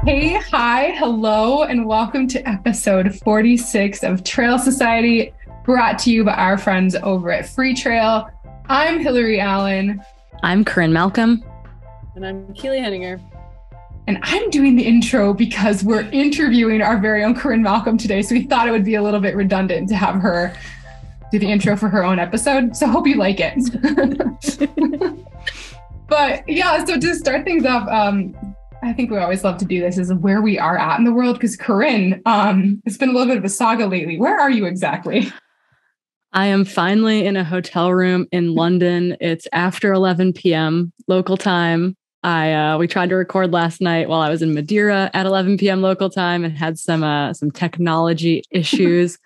Hey, hi, hello, and welcome to episode 46 of Trail Society, brought to you by our friends over at Free Trail. I'm Hillary Allen. I'm Corinne Malcolm. And I'm Keely Henninger. And I'm doing the intro because we're interviewing our very own Corinne Malcolm today, so we thought it would be a little bit redundant to have her do the intro for her own episode. So hope you like it. But yeah, so to start things off, I think we always love to do this, is where we are at in the world. Because Corinne, it's been a little bit of a saga lately. Where are you exactly? I am finally in a hotel room in London. It's after 11 p.m. local time. We tried to record last night while I was in Madeira at 11 p.m. local time and had some technology issues.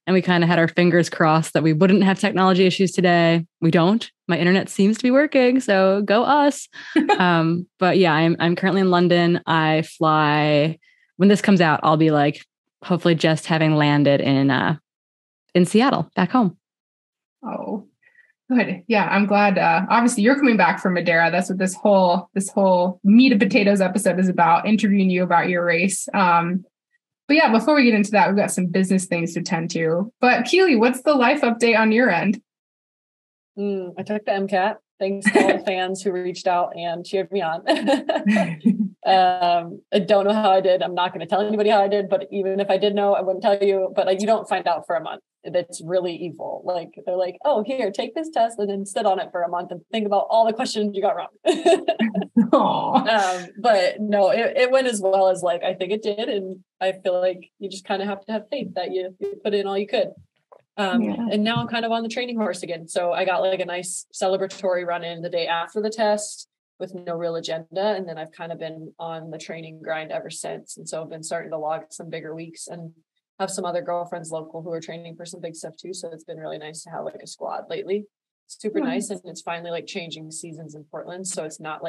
And we kind of had our fingers crossed that we wouldn't have technology issues today. We don't. My internet seems to be working, so go us. But yeah, I'm currently in London. I fly when this comes out. I'll be hopefully just having landed in Seattle, back home. Oh, good. Yeah, I'm glad. Obviously, you're coming back from Madeira. That's what this whole meat and potatoes episode is about, interviewing you about your race. But yeah, before we get into that, we've got some business things to tend to. But Keely, what's the life update on your end? I took the MCAT. Thanks to all the fans who reached out and cheered me on. I don't know how I did. I'm not going to tell anybody how I did, but even if I did know, I wouldn't tell you. But you don't find out for a month. That's really evil. They're like, oh, here, take this test and then sit on it for a month and think about all the questions you got wrong. But no, it went as well as I think it did. And I feel like you just kind of have to have faith that you put in all you could. And now I'm kind of on the training horse again. So I got a nice celebratory run in the day after the test with no real agenda. And then I've kind of been on the training grind ever since. And so I've been starting to log some bigger weeks and have some other girlfriends local who are training for some big stuff too. So it's been really nice to have a squad lately. It's super nice. And it's finally changing seasons in Portland. So it's not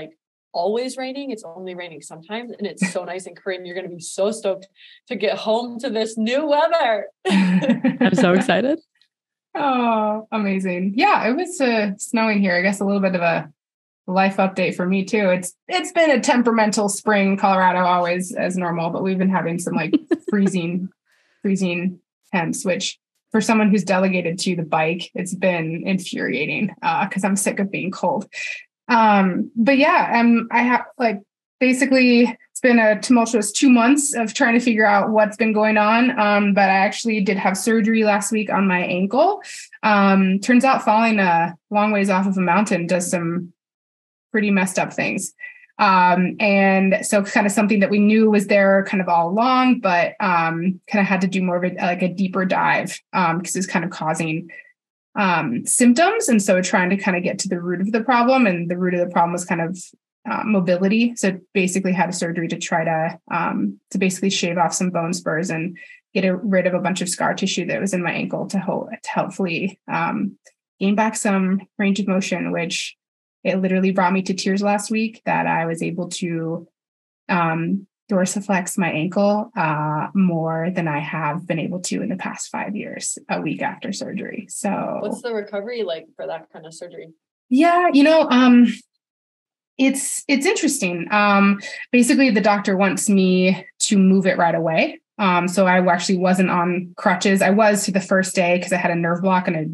always raining. It's only raining sometimes. And it's so nice. And Corinne, you're going to be so stoked to get home to this new weather. I'm so excited. Oh, amazing. Yeah, it was snowing here. I guess a little bit of a life update for me too. It's been a temperamental spring in Colorado, always as normal, but we've been having some freezing temps, which for someone who's delegated to the bike, it's been infuriating because I'm sick of being cold. But yeah, I have basically it's been a tumultuous 2 months of trying to figure out what's been going on. But I actually did have surgery last week on my ankle. Turns out falling a long ways off of a mountain does some pretty messed up things. And so kind of something that we knew was there kind of all along, but kind of had to do more of a deeper dive because it's kind of causing symptoms. And so trying to kind of get to the root of the problem, and the root of the problem was kind of mobility. So basically had a surgery to try to basically shave off some bone spurs and get rid of a bunch of scar tissue that was in my ankle to hopefully gain back some range of motion, which it literally brought me to tears last week that I was able to dorsiflex my ankle more than I have been able to in the past 5 years, a week after surgery. So what's the recovery like for that kind of surgery? Yeah, it's interesting. Basically the doctor wants me to move it right away. So I actually wasn't on crutches. I was to the first day because I had a nerve block and I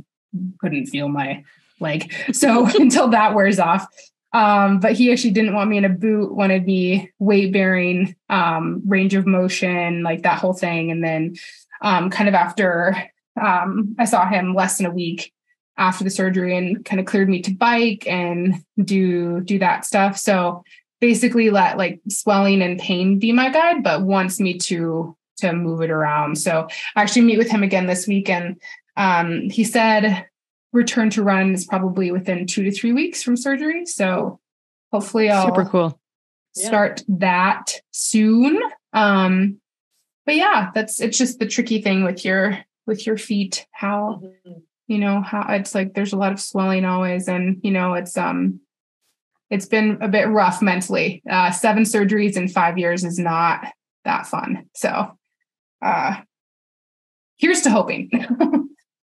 couldn't feel my leg. So until that wears off. But he actually didn't want me in a boot, wanted me weight bearing, range of motion, that whole thing. And then kind of after I saw him less than a week after the surgery and kind of cleared me to bike and do that stuff. So basically let swelling and pain be my guide, but wants me to move it around. So I actually meet with him again this week. And he said return to run is probably within 2 to 3 weeks from surgery. So hopefully I'll super cool start that soon. But yeah, it's just the tricky thing with your feet, how, how it's there's a lot of swelling always. And, it's been a bit rough mentally. 7 surgeries in 5 years is not that fun. So here's to hoping.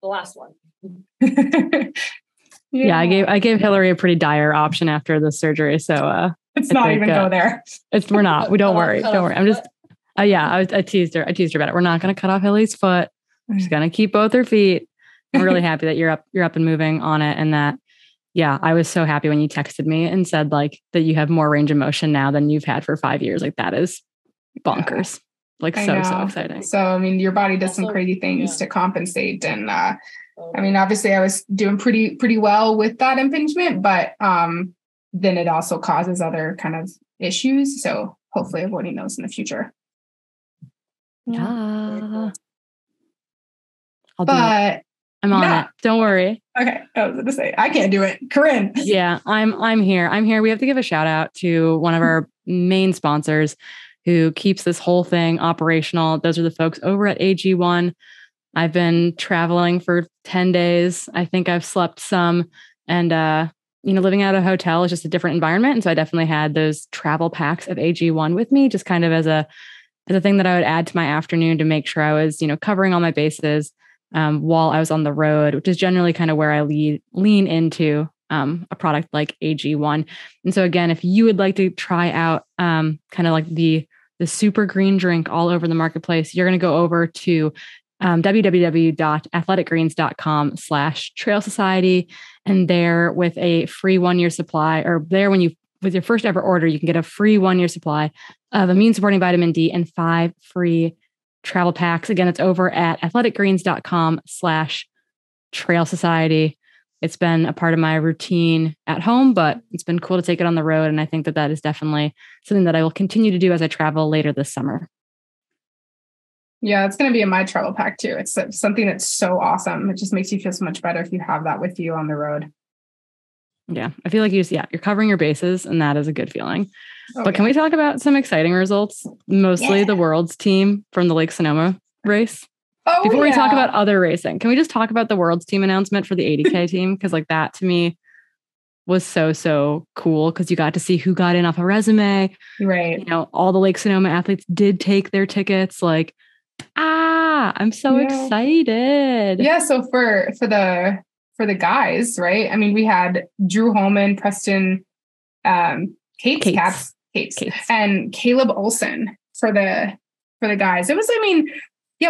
The last one. Yeah, I gave Hillary a pretty dire option after the surgery. So Let's not even go there. We're not. We don't worry. Don't worry. I'm just. I teased her. I teased her about it. We're not going to cut off Haley's foot. We're just going to keep both her feet. I'm really happy that you're up and moving on it, and that. Yeah, I was so happy when you texted me and said like that you have more range of motion now than you've had for 5 years. Like that is bonkers. Like so exciting. So I mean, your body does some crazy things to compensate, and I mean, obviously, I was doing pretty well with that impingement, but then it also causes other kind of issues. So hopefully, avoiding those in the future. Yeah. I'm on it. Don't worry. Okay. I was going to say, I can't do it. Corrine. Yeah, I'm here. We have to give a shout out to one of our main sponsors who keeps this whole thing operational. Those are the folks over at AG1. I've been traveling for 10 days. I think I've slept some, and, living out of a hotel is just a different environment. And so I definitely had those travel packs of AG1 with me, just kind of as a thing that I would add to my afternoon to make sure I was, covering all my bases. While I was on the road, which is generally kind of where I lean into a product like AG1. And so again, if you would like to try out kind of like the super green drink all over the marketplace, you're going to go over to www.athleticgreens.com/trail society. And there with a free 1-year supply, or there with your first ever order, you can get a free 1-year supply of immune supporting vitamin D and 5 free travel packs. Again, it's over at athleticgreens.com/trail society. It's been a part of my routine at home, but it's been cool to take it on the road. And I think that is definitely something that I will continue to do as I travel later this summer. Yeah, it's going to be in my travel pack too. It's something that's so awesome. It just makes you feel so much better if you have that with you on the road. Yeah, I feel like you're covering your bases, and that is a good feeling. But can we talk about some exciting results? Mostly the world's team from the Lake Sonoma race. Before we talk about other racing, can we just talk about the world's team announcement for the 80K team? Because like that to me was so cool, because you got to see who got in off a resume. Right. All the Lake Sonoma athletes did take their tickets. Like, I'm so excited. Yeah. So for the guys, right? I mean, we had Drew Holman, Preston, Kate's, and Caleb Olson for the guys. It was,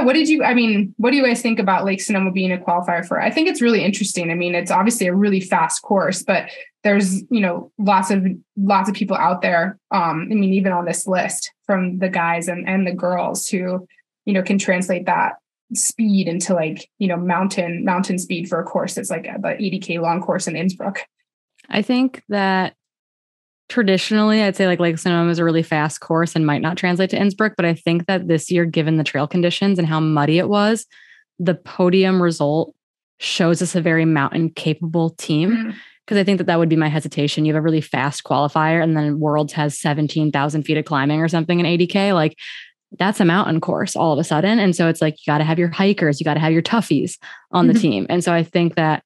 what do you guys think about Lake Sonoma being a qualifier for? I think it's really interesting. I mean, it's obviously a really fast course, but there's, lots of people out there. Even on this list from the guys and the girls who, can translate that speed into mountain speed for a course that's like the 80K long course in Innsbruck. I think that traditionally I'd say like Lake Sonoma is a really fast course and might not translate to Innsbruck, but I think that this year, given the trail conditions and how muddy it was, the podium result shows us a very mountain capable team. Because I think that would be my hesitation. You have a really fast qualifier, and then Worlds has 17,000 feet of climbing or something in 80K. Like, that's a mountain course all of a sudden. And so it's like, you got to have your hikers, you got to have your toughies on the team. And so I think that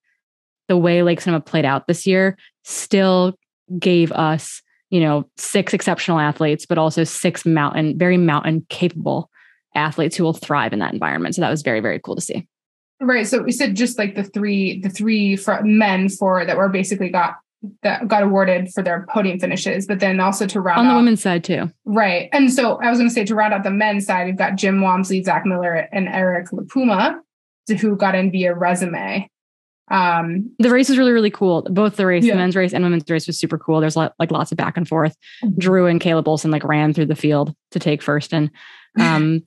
the way Lake Sonoma played out this year still gave us, 6 exceptional athletes, but also 6 very mountain capable athletes who will thrive in that environment. So that was very, very cool to see. Right. So we said just like the three men that were basically got awarded for their podium finishes, but then also to round on the women's side too. Right. And so I was going to say, to round out the men's side, we've got Jim Walmsley, Zach Miller, and Eric LaPuma, who got in via resume. The race was really, really cool. Both the race, the men's race and women's race, was super cool. There's lots of back and forth. Drew and Caleb Olson ran through the field to take first and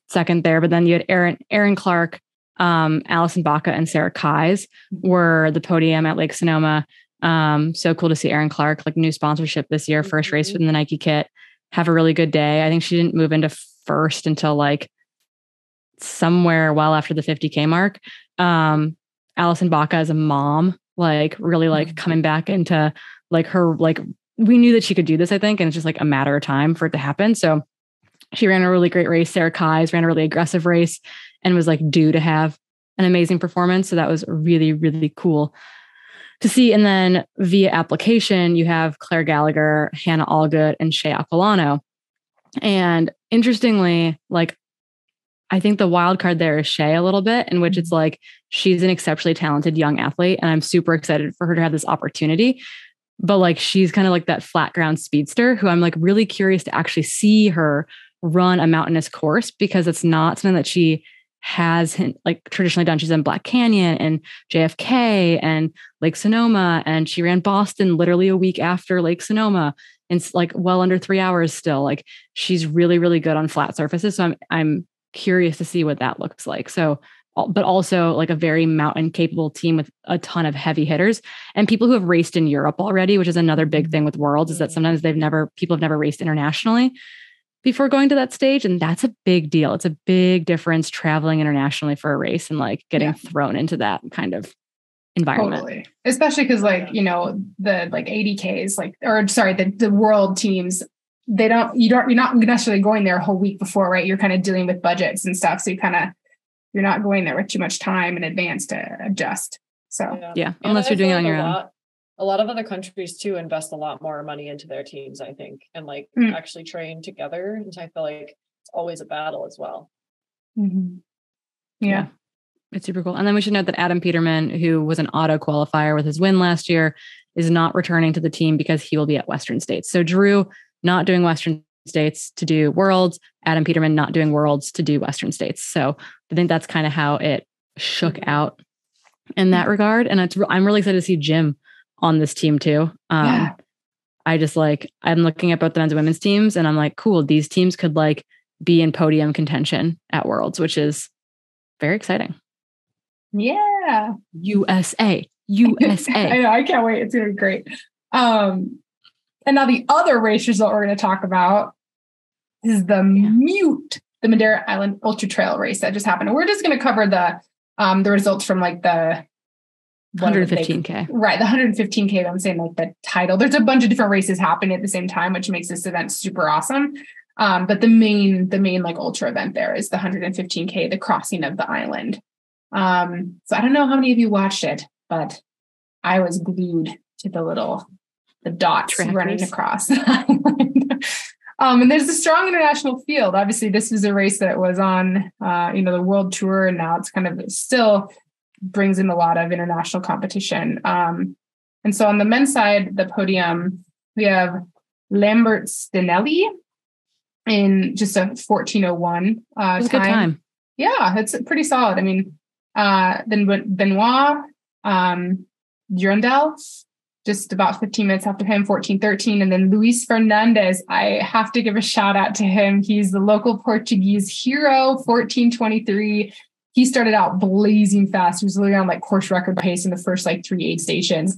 second there. But then you had Aaron Clark, Allison Baca, and Sarah Kais were the podium at Lake Sonoma. So cool to see Aaron Clark, new sponsorship this year, first race within the Nike kit, have a really good day. I think she didn't move into first until somewhere well after the 50K mark. Allison Baca as a mom, really coming back into her, we knew that she could do this, I think. And it's just a matter of time for it to happen. So she ran a really great race. Sarah Kais ran a really aggressive race and was due to have an amazing performance. So that was really, really cool to see. And then via application, you have Claire Gallagher, Hannah Allgood, and Shea Aquilano. And interestingly, I think the wild card there is Shea a little bit, in which it's she's an exceptionally talented young athlete, and I'm super excited for her to have this opportunity. but like she's kind of like that flat ground speedster who I'm like really curious to actually see her run a mountainous course, because it's not something that she has like traditionally done. She's done Black Canyon and JFK and Lake Sonoma, and she ran Boston literally a week after Lake Sonoma, and it's like well under 3 hours still. Like she's really, really good on flat surfaces. So I'm curious to see what that looks like. So, but also like a very mountain capable team with a ton of heavy hitters and people who have raced in Europe already, which is another big thing with Worlds, is that sometimes people have never raced internationally before going to that stage. And that's a big deal. It's a big difference traveling internationally for a race and like getting thrown into that kind of environment. Totally. Especially because like, you know, the like 80Ks, like, or sorry, the world teams, you're not necessarily going there a whole week before, right? You're kind of dealing with budgets and stuff. So you're not going there with too much time in advance to adjust. So yeah, unless you're doing it on your own. A lot of other countries too invest a lot more money into their teams, I think, and like actually train together. And I feel like it's always a battle as well. Mm-hmm. Yeah. It's super cool. And then we should note that Adam Peterman, who was an auto qualifier with his win last year, is not returning to the team because he will be at Western States. So Drew not doing Western States to do Worlds, Adam Peterman not doing Worlds to do Western States. So I think that's kind of how it shook out in that regard. And I'm really excited to see Jim on this team too. I just like, I'm looking at both the men's and women's teams and I'm like, cool, these teams could like be in podium contention at Worlds, which is very exciting. Yeah. USA. I know, I can't wait. It's going to be great. And now the other race result we're going to talk about is the Madeira Island Ultra Trail race that just happened. And we're just going to cover the results from like the 115K. Right. The 115K. I'm saying like the title. There's a bunch of different races happening at the same time, which makes this event super awesome. But the main like ultra event there is the 115K, the crossing of the island. So I don't know how many of you watched it, but I was glued to the dots Trackers running across the island. And there's a strong international field. Obviously, this is a race that was on, the world tour, and now it's kind of still brings in a lot of international competition. And so on the men's side, the podium, we have Lambert Stinelli in just a 14:01 time. Good time. Yeah, it's pretty solid. I mean, then Benoit Durandal, just about 15 minutes after him, 14:13. And then Luis Fernandez, I have to give a shout out to him. He's the local Portuguese hero, 14:23. He started out blazing fast. He was literally on like course record pace in the first like 3 aid stations.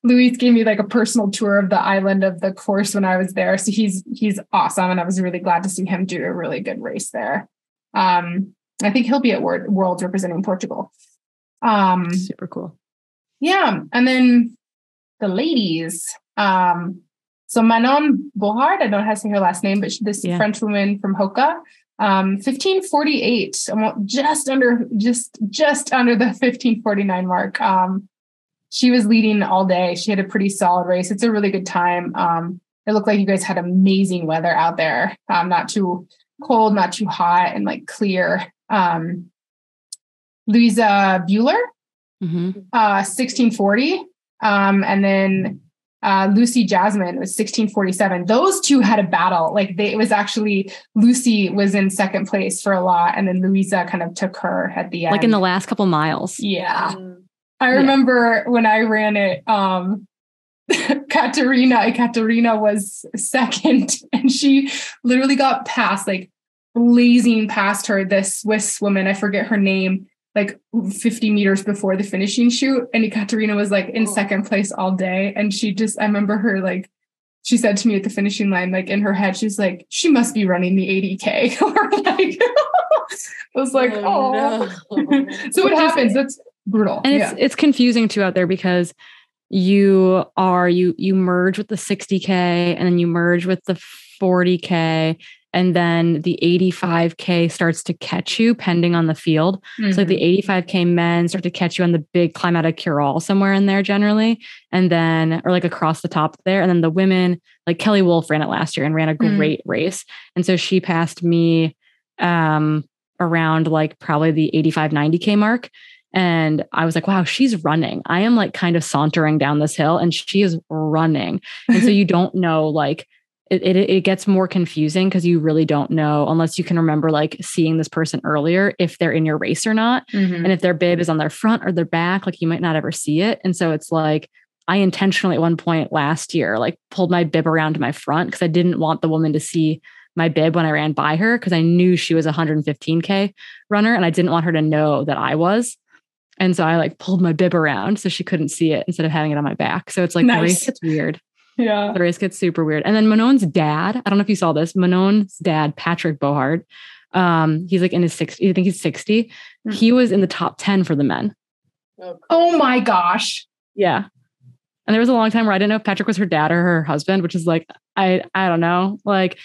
Luis gave me like a personal tour of the island of the course when I was there. So he's awesome. And I was really glad to see him do a really good race there. I think he'll be at Worlds representing Portugal. Super cool. Yeah. And then the ladies. So Manon Bohard, I don't know how to say her last name, but this French woman from Hoka. 15:48, just under the 15:49 mark. She was leading all day. She had a pretty solid race. It's a really good time. It looked like you guys had amazing weather out there. Not too cold, not too hot, and like clear. Louisa Bueller, 16:40. And then Lucy Jasmine was 16:47. Those two had a battle. Like it was actually Lucy was in second place for a lot, and then Louisa kind of took her at the end. Like in the last couple miles. Yeah. I remember when I ran it, Katerina was second, and she literally got past, like blazing past her, this Swiss woman, I forget her name, like 50 meters before the finishing chute. And Katerina was like in second place all day. And I remember her, like, she said to me at the finishing line, like in her head, she's like, she must be running the 80K. Or like, I was like, oh. No. So what happens? That's brutal. And it's confusing too out there because you merge with the 60K and then you merge with the 40K. And then the 85K starts to catch you pending on the field. So like the 85K men start to catch you on the big climb out of Curall somewhere in there generally. And then, or like across the top there. And then the women, like Kelly Wolf ran it last year and ran a great race. And so she passed me around like probably the 85, 90K mark. And I was like, wow, she's running. I am like kind of sauntering down this hill and she is running. And so you don't know, like, it gets more confusing because you really don't know, unless you can remember like seeing this person earlier, if they're in your race or not. And if their bib is on their front or their back, like you might not ever see it. And so it's like, I intentionally at one point last year, like pulled my bib around to my front because I didn't want the woman to see my bib when I ran by her, because I knew she was a 115K runner and I didn't want her to know that I was. And so I like pulled my bib around so she couldn't see it instead of having it on my back. So it's like the race gets weird. Yeah. The race gets super weird. And then Manon's dad, I don't know if you saw this, Manon's dad, Patrick Bohard, he's like in his 60s, I think he's 60. He was in the top 10 for the men. Oh my gosh. Yeah. And there was a long time where I didn't know if Patrick was her dad or her husband, which is like, I don't know. Like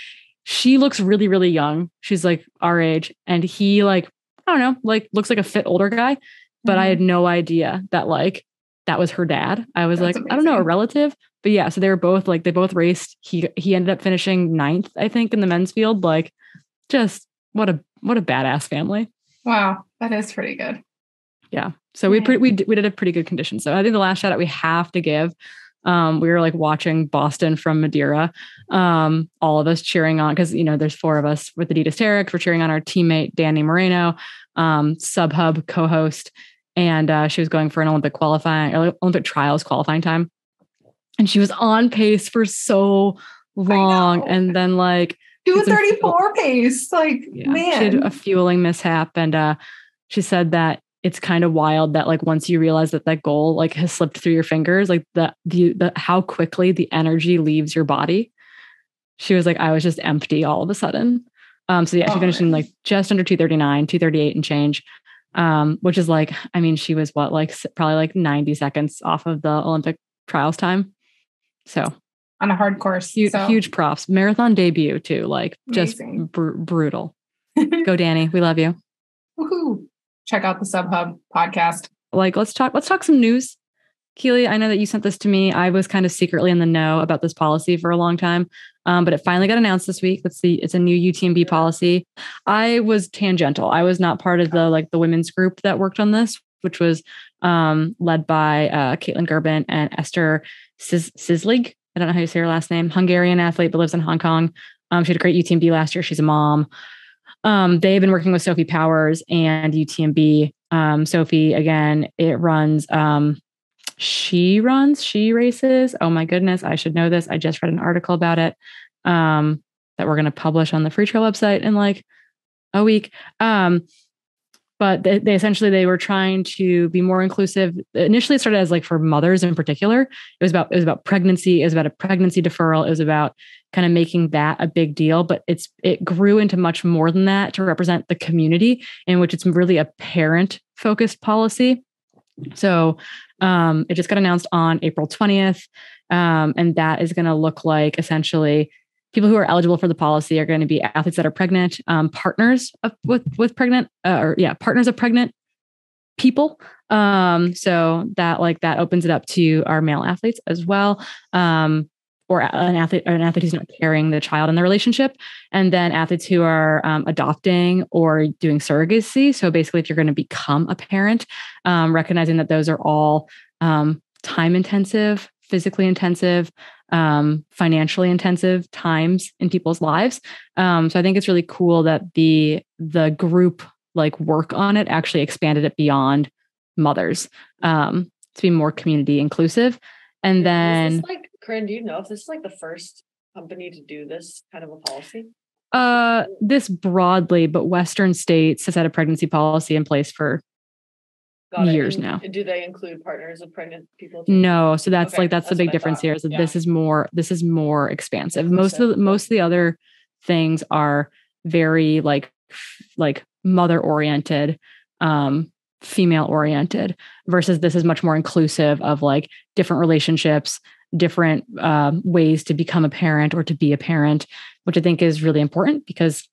she looks really, really young. She's like our age. And he like, I don't know, like looks like a fit older guy, but I had no idea that like, that was her dad. I was amazing. I don't know, a relative, but yeah. So they were both like, they both raced. He ended up finishing 9th, I think, in the men's field. Like just what a badass family. Wow. That is pretty good. Yeah. So we did a pretty good condition. So I think the last shout out we have to give, we were like watching Boston from Madeira, all of us cheering on, because, you know, there's 4 of us with Adidas Terex. We're cheering on our teammate, Danny Moreno, Subhub co-host. And she was going for an Olympic qualifying, or Olympic trials qualifying time. And she was on pace for so long. And then like 2:34 pace. Like, man. She had a fueling mishap. And she said that it's kind of wild that like once you realize that goal like has slipped through your fingers, like the how quickly the energy leaves your body. She was like, I was just empty all of a sudden. So yeah, she finished in like just under 2:39, 2:38 and change. Which is like, I mean, she was like probably like 90 seconds off of the Olympic trials time. So on a hard course, huge props. Marathon debut too, like amazing. Just brutal. Go Danny, we love you. Woohoo! Check out the Subhub podcast. Like, let's talk some news. Keely, I know that you sent this to me. I was kind of secretly in the know about this policy for a long time, but it finally got announced this week. It's a new UTMB policy. I was tangential. I was not part of the women's group that worked on this, which was led by Caitlin Gerbin and Esther Sislig. I don't know how you say her last name. Hungarian athlete, but lives in Hong Kong. She had a great UTMB last year. She's a mom. They've been working with Sophie Powers and UTMB. Sophie, again, she races. Oh my goodness. I should know this. I just read an article about it, that we're going to publish on the Free Trail website in like a week. But they essentially, they were trying to be more inclusive. Initially it started as like for mothers in particular. It was about pregnancy. It was about a pregnancy deferral. It was about kind of making that a big deal, but it grew into much more than that to represent the community, in which it's really a parent focused policy. So it just got announced on April 20th. And that is going to look like essentially people who are eligible for the policy are going to be athletes that are pregnant, partners with pregnant, partners of pregnant people. So that opens it up to our male athletes as well. Or an athlete who's not carrying the child in the relationship. And then athletes who are adopting or doing surrogacy. So basically, if you're going to become a parent, recognizing that those are all time intensive, physically intensive, financially intensive times in people's lives. So I think it's really cool that the group like work on it actually expanded it beyond mothers to be more community inclusive. And then Corrine, do you know if this is like the first company to do this kind of a policy? This broadly, but Western states has had a pregnancy policy in place for years now. Do they include partners of pregnant people too? No, so that's the big difference here. Is that this is more expansive. Most of the other things are very like mother oriented, female oriented, versus this is much more inclusive of like different relationships, different ways to become a parent or to be a parent, which I think is really important because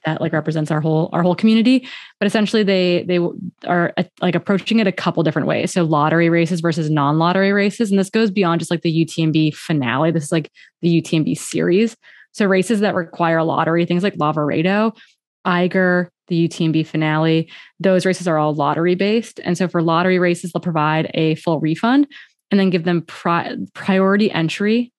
that like represents our whole community. But essentially they are like approaching it a couple different ways. So lottery races versus non-lottery races. And this goes beyond just like the UTMB finale. This is like the UTMB series. So races that require lottery, things like Lavaredo, Eiger, the UTMB finale, those races are all lottery based. And so for lottery races, they'll provide a full refund and then give them priority entry,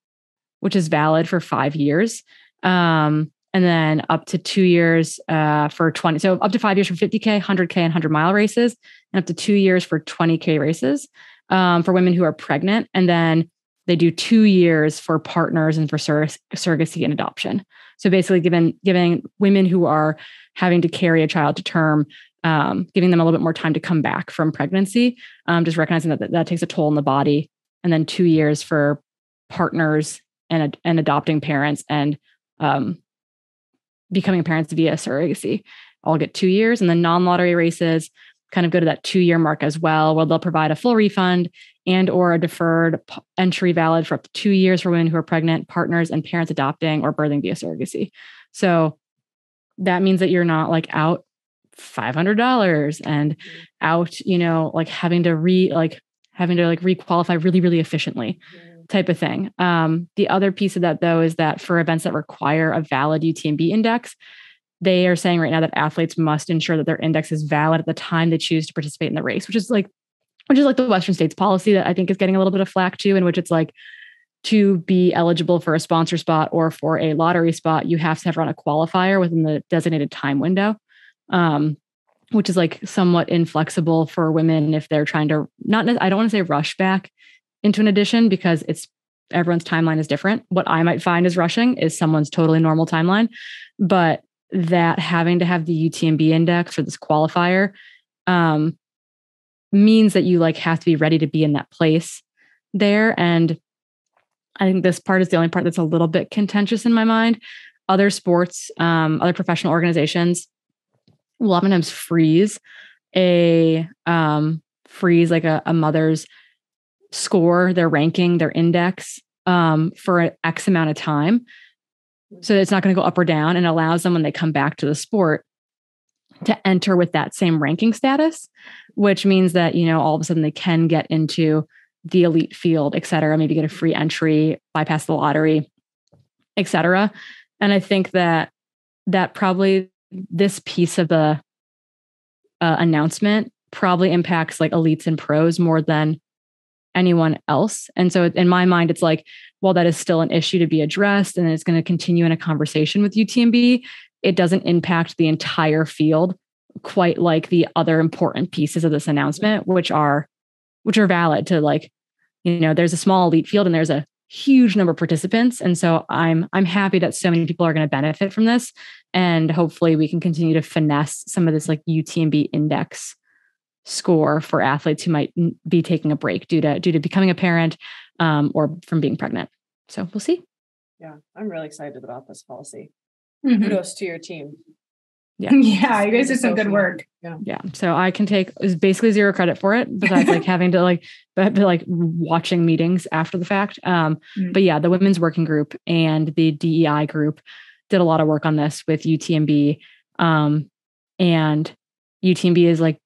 which is valid for 5 years. And then up to 2 years for 20. So up to 5 years for 50K, 100K, and 100-mile races, and up to 2 years for 20K races for women who are pregnant. And then they do 2 years for partners and for surrogacy and adoption. So basically giving women who are having to carry a child to term, giving them a little bit more time to come back from pregnancy, just recognizing that takes a toll on the body. And then 2 years for partners and adopting parents and becoming parents via surrogacy. All get 2 years. And then non-lottery races kind of go to that 2-year mark as well, where they'll provide a full refund and or a deferred entry valid for up to 2 years for women who are pregnant, partners, and parents adopting or birthing via surrogacy. So that means that you're not like out $500 and out, like having to requalify really, really efficiently type of thing. The other piece of that though, is that for events that require a valid UTMB index, they are saying right now that athletes must ensure that their index is valid at the time they choose to participate in the race, which is like the Western States policy that I think is getting a little bit of flack too, in which it's like, to be eligible for a sponsor spot or for a lottery spot, you have to have run a qualifier within the designated time window, which is like somewhat inflexible for women if they're trying to I don't want to say rush back into an edition, because everyone's timeline is different. What I might find is rushing is someone's totally normal timeline, but that having to have the UTMB index for this qualifier means that you like have to be ready to be in that place there. And I think this part is the only part that's a little bit contentious in my mind. Other sports, other professional organizations will oftentimes freeze like a mother's score, their ranking, their index for an X amount of time. So it's not going to go up or down, and allows them when they come back to the sport to enter with that same ranking status, which means that, all of a sudden they can get into the elite field, et cetera, maybe get a free entry, bypass the lottery, et cetera. And I think that probably this piece of the announcement probably impacts like elites and pros more than anyone else. And so in my mind, it's like, while that is still an issue to be addressed and it's going to continue in a conversation with UTMB, it doesn't impact the entire field quite like the other important pieces of this announcement, which are valid to like, there's a small elite field and there's a huge number of participants. And so I'm happy that so many people are going to benefit from this. And hopefully we can continue to finesse some of this like UTMB index score for athletes who might be taking a break due to becoming a parent or from being pregnant. So we'll see. Yeah, I'm really excited about this policy. Mm-hmm. Kudos to your team. Yeah, you guys did some good work. Yeah. So I can take basically zero credit for it, besides like having to like watching meetings after the fact. But yeah, the women's working group and the DEI group did a lot of work on this with UTMB. And UTMB is like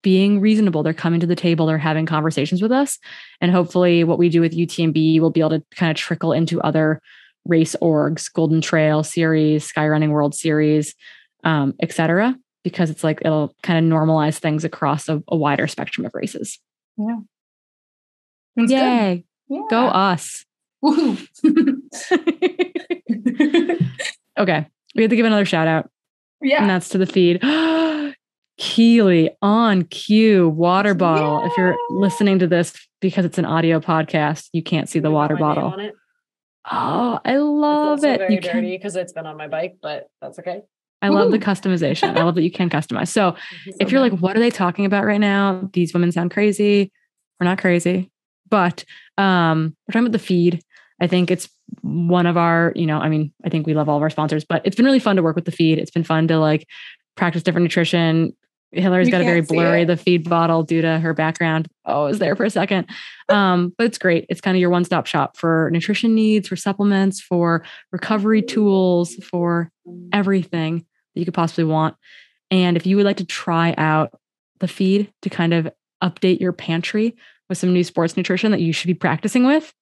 being reasonable. They're coming to the table. They're having conversations with us. And hopefully what we do with UTMB will be able to kind of trickle into other race orgs, Golden Trail Series, Skyrunning World Series, et cetera, because it's like, it'll kind of normalize things across a wider spectrum of races. Yeah. That's Yay. Yeah. Go us. Woohoo. Okay. We have to give another shout out. Yeah. And that's to the feed. Keely on cue water bottle. Yeah. If you're listening to this because it's an audio podcast, you can't see the water bottle. On it. Oh, I love it. Very dirty because it's been on my bike, but that's okay. I love the customization. I love that you can customize. So if you're like, what are they talking about right now? These women sound crazy. We're not crazy, but we're talking about the feed. I think it's one of our, I think we love all of our sponsors, but it's been really fun to work with the feed. It's been fun to like practice different nutrition. Hillary's got a very blurry, the feed bottle due to her background. Oh, it was there for a second. But it's great. It's kind of your one-stop shop for nutrition needs, for supplements, for recovery tools, for everything that you could possibly want. And if you would like to try out the feed to kind of update your pantry with some new sports nutrition that you should be practicing with,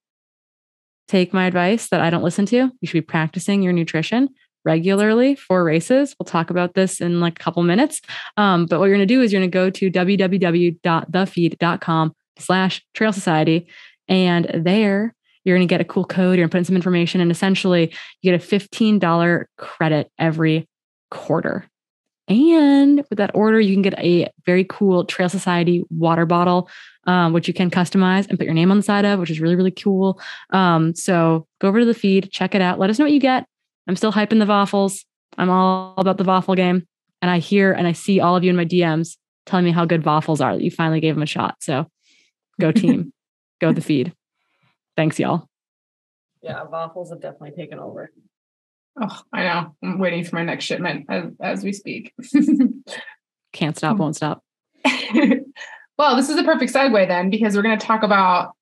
take my advice that I don't listen to. You should be practicing your nutrition regularly for races. We'll talk about this in like a couple minutes. But what you're going to do is you're going to go to www.thefeed.com/Trail Society. And there you're going to get a cool code. You're going to put in some information, and essentially you get a $15 credit every quarter. And with that order, you can get a very cool Trail Society water bottle, which you can customize and put your name on the side of, which is really, really cool. So go over to the feed, check it out. Let us know what you get. I'm still hyping the waffles. I'm all about the waffle game. And I hear and I see all of you in my DMs telling me how good waffles are, that you finally gave them a shot. So go team, go the feed. Thanks, y'all. Yeah, waffles have definitely taken over. Oh, I know. I'm waiting for my next shipment as we speak. Can't stop, won't stop. Well, this is a perfect segue then, because we're going to talk about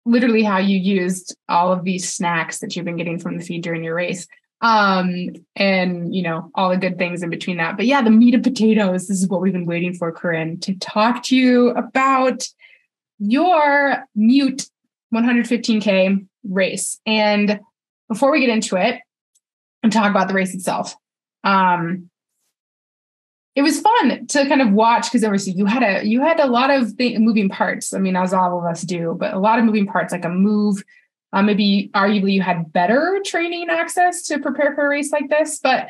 literally how you used all of these snacks that you've been getting from the feed during your race. And, you know, all the good things in between that. But yeah, the meat and potatoes, this is what we've been waiting for, Corrine, to talk to you about your Mute 115K race. And before we get into it and talk about the race itself, it was fun to kind of watch, because obviously you had a lot of moving parts. I mean, as all of us do, but a lot of moving parts, like a move. Maybe arguably you had better training access to prepare for a race like this. But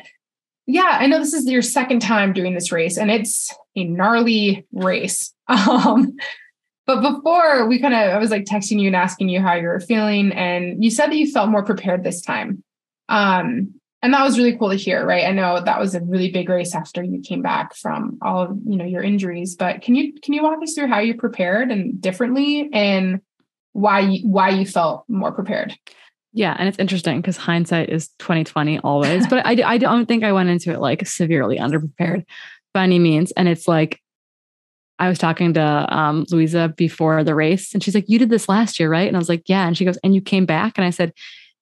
yeah, I know this is your second time doing this race, and it's a gnarly race. But before I was like texting you and asking you how you were feeling, and you said that you felt more prepared this time. And that was really cool to hear, right? I know that was a really big race after you came back from all of, you know, your injuries, but can you walk us through how you prepared and differently, and why you felt more prepared? Yeah. And it's interesting because hindsight is 2020 always, but I don't think I went into it like severely underprepared by any means. And it's like, I was talking to Louisa before the race, and she's like, "You did this last year, right?" And I was like, "Yeah." And she goes, "And you came back?" And I said,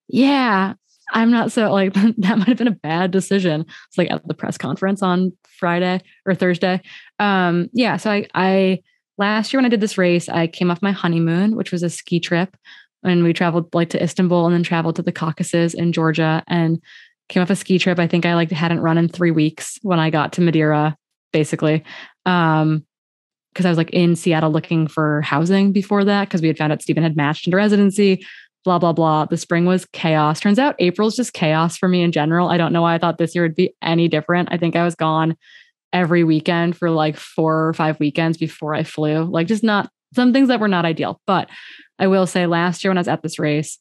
"Yeah, I'm not so like that might have been a bad decision." It's like at the press conference on Friday or Thursday. Yeah. So I last year when I did this race, I came off my honeymoon, which was a ski trip. And we traveled like to Istanbul and then traveled to the Caucasus in Georgia and came off a ski trip. I think I like hadn't run in 3 weeks when I got to Madeira, basically. Because I was like in Seattle looking for housing before that, because we had found out Stephen had matched into residency, blah, blah, blah. The spring was chaos. Turns out April's just chaos for me in general. I don't know why I thought this year would be any different. I think I was gone every weekend for like 4 or 5 weekends before I flew. Like just not some things that were not ideal. But I will say last year when I was at this race,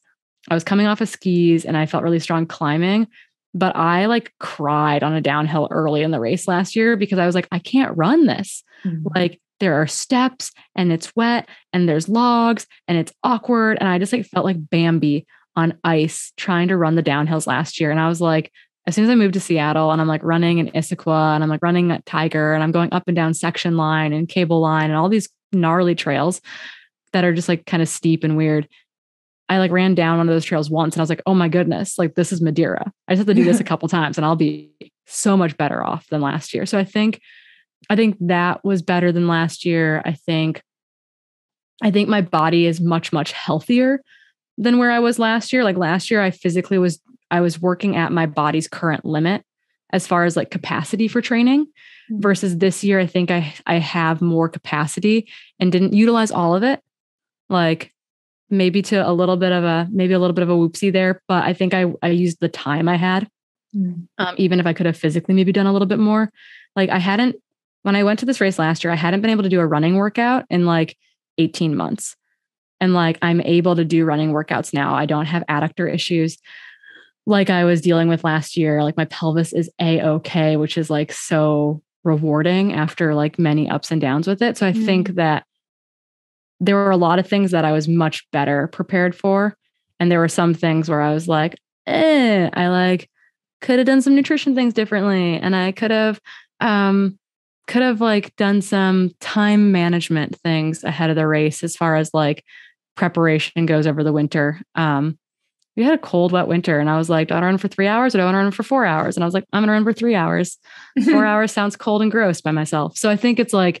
I was coming off of skis and I felt really strong climbing, but I like cried on a downhill early in the race last year because I was like, I can't run this. Mm-hmm. Like there are steps and it's wet and there's logs and it's awkward. And I just like felt like Bambi on ice trying to run the downhills last year. And I was like, as soon as I moved to Seattle and I'm like running in Issaquah and I'm like running at Tiger and I'm going up and down section line and cable line and all these gnarly trails that are just like kind of steep and weird. I like ran down one of those trails once and I was like, oh my goodness, like this is Madeira. I just have to do this a couple times and I'll be so much better off than last year. So I think that was better than last year. I think my body is much, much healthier than where I was last year. Like last year, I was working at my body's current limit as far as like capacity for training versus this year. I think I have more capacity and didn't utilize all of it. Like maybe a little bit of a whoopsie there, but I think I used the time I had. Even if I could have physically maybe done a little bit more. Like when I went to this race last year, I hadn't been able to do a running workout in like 18 months. And like, I'm able to do running workouts now. I don't have adductor issues like I was dealing with last year. Like my pelvis is A-okay, which is like so rewarding after like many ups and downs with it. So I think that there were a lot of things that I was much better prepared for. And there were some things where I was like, I like could have done some nutrition things differently. And I could have like done some time management things ahead of the race as far as like preparation goes over the winter. We had a cold, wet winter and I was like, do I want to run for 3 hours or do I want to run for 4 hours? And I was like, I'm going to run for 3 hours. 4 hours sounds cold and gross by myself. So I think it's like,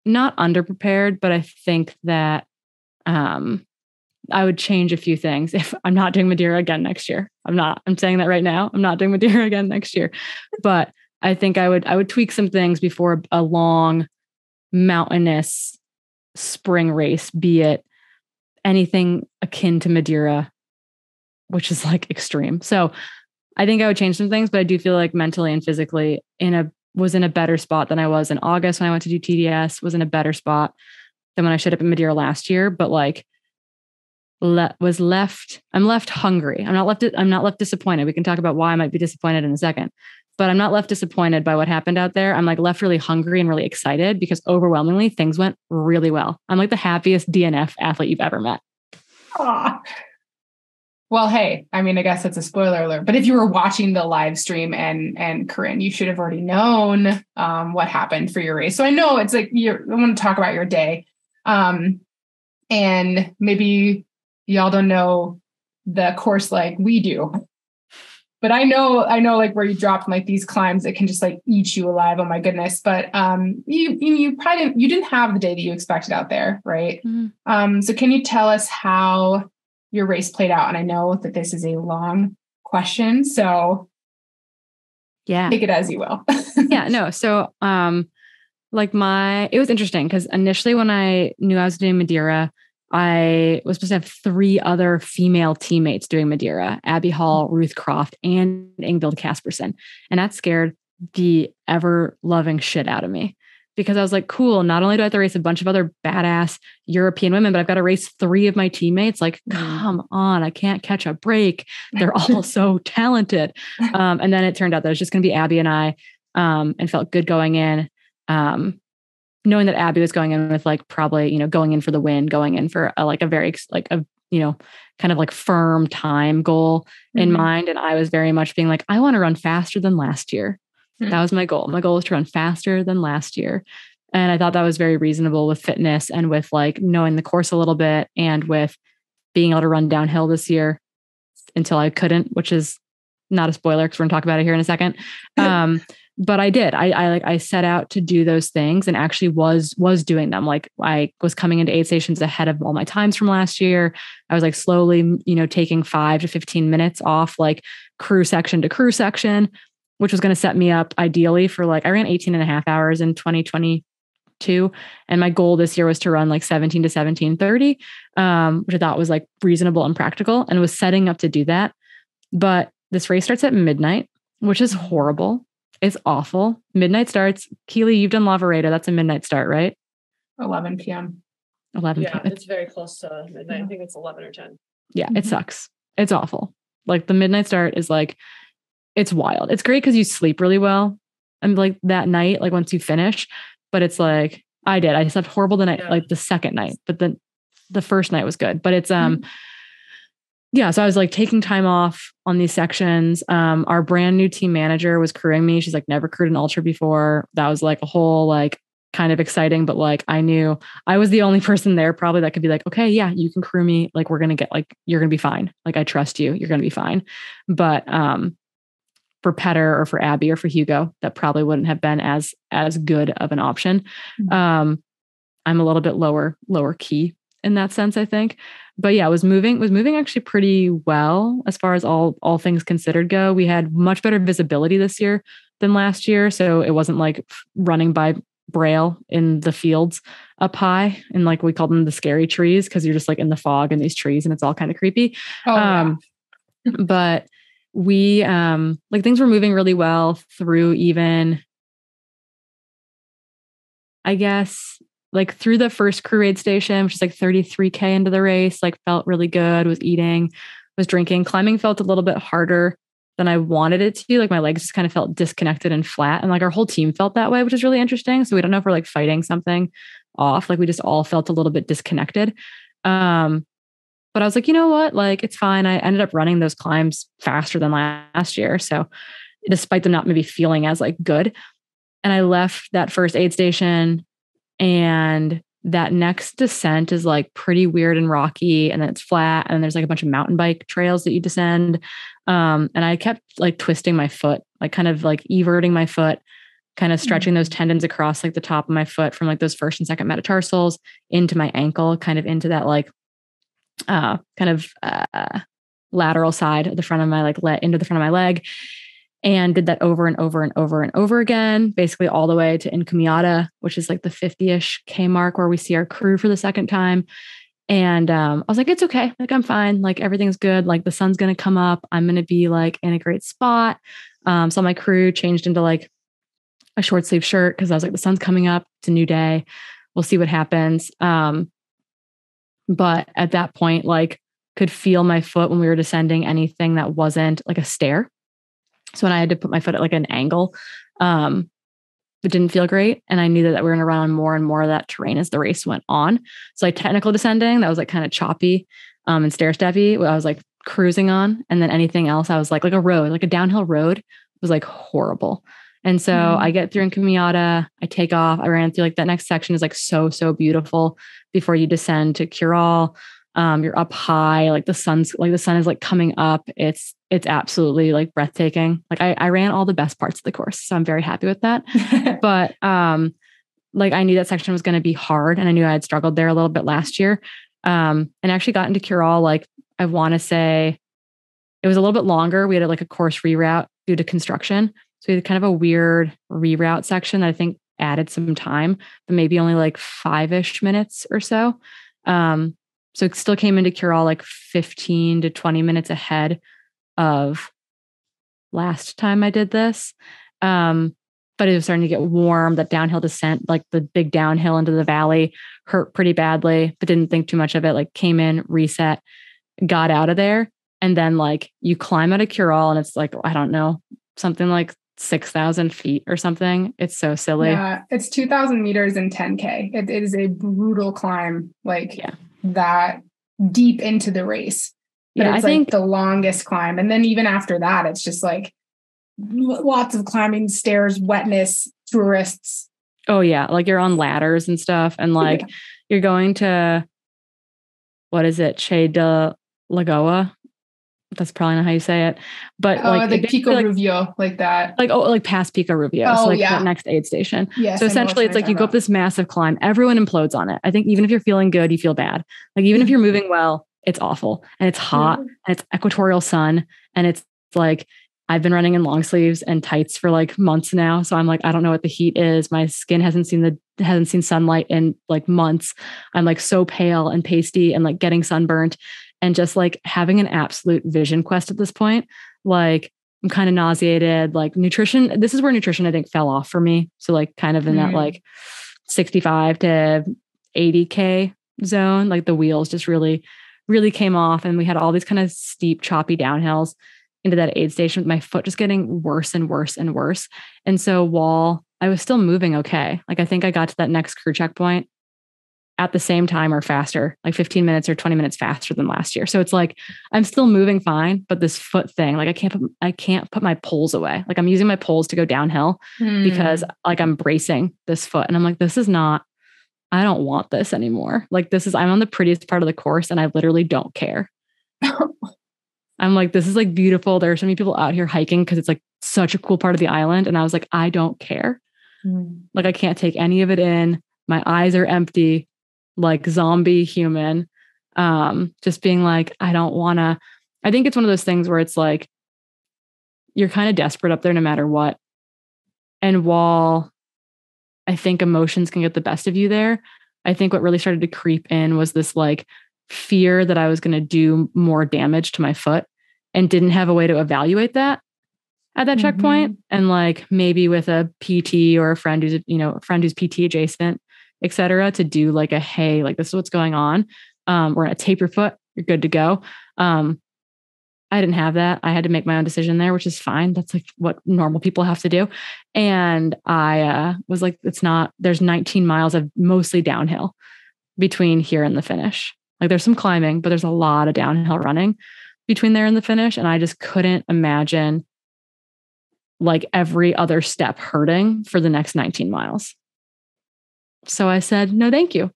not underprepared, but I think that, I would change a few things if I'm not doing Madeira again next year. I'm saying that right now. I'm not doing Madeira again next year, but I think I would tweak some things before a long mountainous spring race, be it anything akin to Madeira, which is like extreme. So I think I would change some things, but I do feel like mentally and physically was in a better spot than I was in August when I went to do TDS, was in a better spot than when I showed up in Madeira last year. But like I'm left hungry. I'm not left disappointed. We can talk about why I might be disappointed in a second, but I'm not left disappointed by what happened out there. I'm like left really hungry and really excited because overwhelmingly things went really well. I'm like the happiest DNF athlete you've ever met. Aww. Well, hey, I mean, I guess it's a spoiler alert, but if you were watching the live stream and Corrine, you should have already known what happened for your race. So I know it's like, I want to talk about your day. And maybe y'all don't know the course like we do, but I know like where you dropped like these climbs that can just like eat you alive. Oh my goodness. But you probably didn't have the day that you expected out there, right? Mm-hmm. So can you tell us how your race played out? And I know that this is a long question, so yeah, take it as you will. Yeah, no. So, it was interesting because initially when I knew I was doing Madeira, I was supposed to have 3 other female teammates doing Madeira: Abby Hall, Ruth Croft, and Ingvild Casperson. And that scared the ever loving shit out of me. Because I was like, cool, not only do I have to race a bunch of other badass European women, but I've got to race 3 of my teammates. Like, come on, I can't catch a break. They're all so talented. And then it turned out that it was just going to be Abby and I, and felt good going in. Knowing that Abby was going in with like, probably, going in for the win, going in for a very kind of like firm time goal in mind. And I was very much being like, I want to run faster than last year. That was my goal. My goal was to run faster than last year. And I thought that was very reasonable with fitness and with like knowing the course a little bit and with being able to run downhill this year until I couldn't, which is not a spoiler because we're going to talk about it here in a second. But I did. I set out to do those things and actually was doing them. Like I was coming into aid stations ahead of all my times from last year. I was like slowly, taking 5 to 15 minutes off like crew section to crew section, which was going to set me up ideally for like, I ran 18 and a half hours in 2022. And my goal this year was to run like 17 to 17:30, which I thought was like reasonable and practical and was setting up to do that. But this race starts at midnight, which is horrible. It's awful. Midnight starts. Keely, you've done Lavareda. That's a midnight start, right? 11 p.m. 11 Yeah, p.m. it's very close to midnight. I think it's 11 or 10. Yeah, it sucks. It's awful. Like the midnight start is like, it's wild. It's great because you sleep really well. And like that night, like once you finish, but it's like, I slept horrible the night, like the second night, but then the first night was good. But it's, yeah, so I was like taking time off on these sections. Our brand new team manager was crewing me. She's like never crewed an ultra before. That was like a whole like kind of exciting, but like I knew I was the only person there probably that could be like, okay, yeah, you can crew me. Like we're going to get like, you're going to be fine. Like I trust you. You're going to be fine. But for Petter or for Abby or for Hugo, that probably wouldn't have been as good of an option. I'm a little bit lower key in that sense, I think. But yeah, was moving actually pretty well as far as all things considered go. We had much better visibility this year than last year. So it wasn't like running by braille in the fields up high. And like we called them the scary trees because you're just like in the fog in these trees and it's all kind of creepy. But we like things were moving really well through even, I guess, like through the first crew aid station, which is like 33K into the race, like felt really good, was eating, was drinking. Climbing felt a little bit harder than I wanted it to. Like my legs just kind of felt disconnected and flat. And like our whole team felt that way, which is really interesting. So we don't know if we're like fighting something off. Like we just all felt a little bit disconnected. But I was like, you know what? Like, it's fine. I ended up running those climbs faster than last year. So despite them not maybe feeling as like good. And I left that first aid station and that next descent is like pretty weird and rocky. And then it's flat. And then there's like a bunch of mountain bike trails that you descend. And I kept like twisting my foot, like kind of like everting my foot, kind of stretching those tendons across like the top of my foot from like those first and second metatarsals into my ankle, kind of into that like kind of lateral side of the front of my into the front of my leg, and did that over and over and over and over again, basically all the way to Encomiata, which is like the 50-ish K mark where we see our crew for the second time. And I was like, it's okay. Like, I'm fine. Like, everything's good. Like, the sun's going to come up. I'm going to be like in a great spot. So my crew changed into like a short sleeve shirt because I was like, the sun's coming up. It's a new day. We'll see what happens. But at that point, like, could feel my foot when we were descending anything that wasn't like a stair. So when I had to put my foot at like an angle, it didn't feel great. And I knew that we were going to run on more and more of that terrain as the race went on. So like technical descending, that was like kind of choppy and stair steppy. I was like cruising on. And then anything else, I was like a road, like a downhill road was like horrible. And so I get through Encomiata, I take off, I ran through like that next section is like so beautiful before you descend to Curall. You're up high, like the sun is like coming up. It's absolutely like breathtaking. Like I ran all the best parts of the course. So I'm very happy with that. But like I knew that section was going to be hard, and I knew I had struggled there a little bit last year. And actually got into Curall, like I want to say it was a little bit longer. We had like a course reroute due to construction. So we had kind of a weird reroute section that I think added some time, but maybe only like 5-ish minutes or so. So it still came into Curall like 15 to 20 minutes ahead of last time I did this. But it was starting to get warm. That downhill descent, like the big downhill into the valley, hurt pretty badly, but didn't think too much of it. Like came in, reset, got out of there. And then like you climb out of Curall and it's like, I don't know, something like 6,000 feet or something. It's so silly. Yeah, it's 2,000 meters and 10K. It is a brutal climb, like that deep into the race. But it's I think the longest climb. And then even after that, it's just like lots of climbing, stairs, wetness, tourists. Oh yeah. Like you're on ladders and stuff. And like you're going to, what is it? Che de Lagoa. That's probably not how you say it, but like Pico Rubio, like that. Like past Pico Rubio. Oh, so like that next aid station. Yes, so essentially it's like you go up this massive climb, everyone implodes on it. I think even if you're feeling good, you feel bad. Like even if you're moving well, it's awful and it's hot and it's equatorial sun. And it's like, I've been running in long sleeves and tights for like months now. So I'm like, I don't know what the heat is. My skin hasn't seen sunlight in like months. I'm like so pale and pasty and like getting sunburnt. And just like having an absolute vision quest at this point, like I'm kind of nauseated, like nutrition. This is where nutrition, I think, fell off for me. So like kind of in that like 65 to 80K zone, like the wheels just really, really came off. And we had all these kind of steep, choppy downhills into that aid station with my foot just getting worse and worse and worse. And so while I was still moving okay, like I think I got to that next crew checkpoint at the same time or faster, like 15 minutes or 20 minutes faster than last year. So it's like, I'm still moving fine, but this foot thing, like I can't put my poles away. Like I'm using my poles to go downhill because like I'm bracing this foot and I'm like, I don't want this anymore. Like I'm on the prettiest part of the course and I literally don't care. I'm like, this is like beautiful. There are so many people out here hiking because it's like such a cool part of the island. And I was like, I don't care. Like I can't take any of it in. My eyes are empty. Like zombie human, just being like, I don't want to, I think it's one of those things where it's like, you're kind of desperate up there no matter what. And while I think emotions can get the best of you there, I think what really started to creep in was this like fear that I was going to do more damage to my foot and didn't have a way to evaluate that at that checkpoint. And like maybe with a PT or a friend who's PT adjacent, et cetera, to do like hey, like this is what's going on. We're going to tape your foot. You're good to go. I didn't have that. I had to make my own decision there, which is fine. That's like what normal people have to do. And I was like, there's 19 miles of mostly downhill between here and the finish. Like there's some climbing, but there's a lot of downhill running between there and the finish. And I just couldn't imagine like every other step hurting for the next 19 miles. So I said, no, thank you.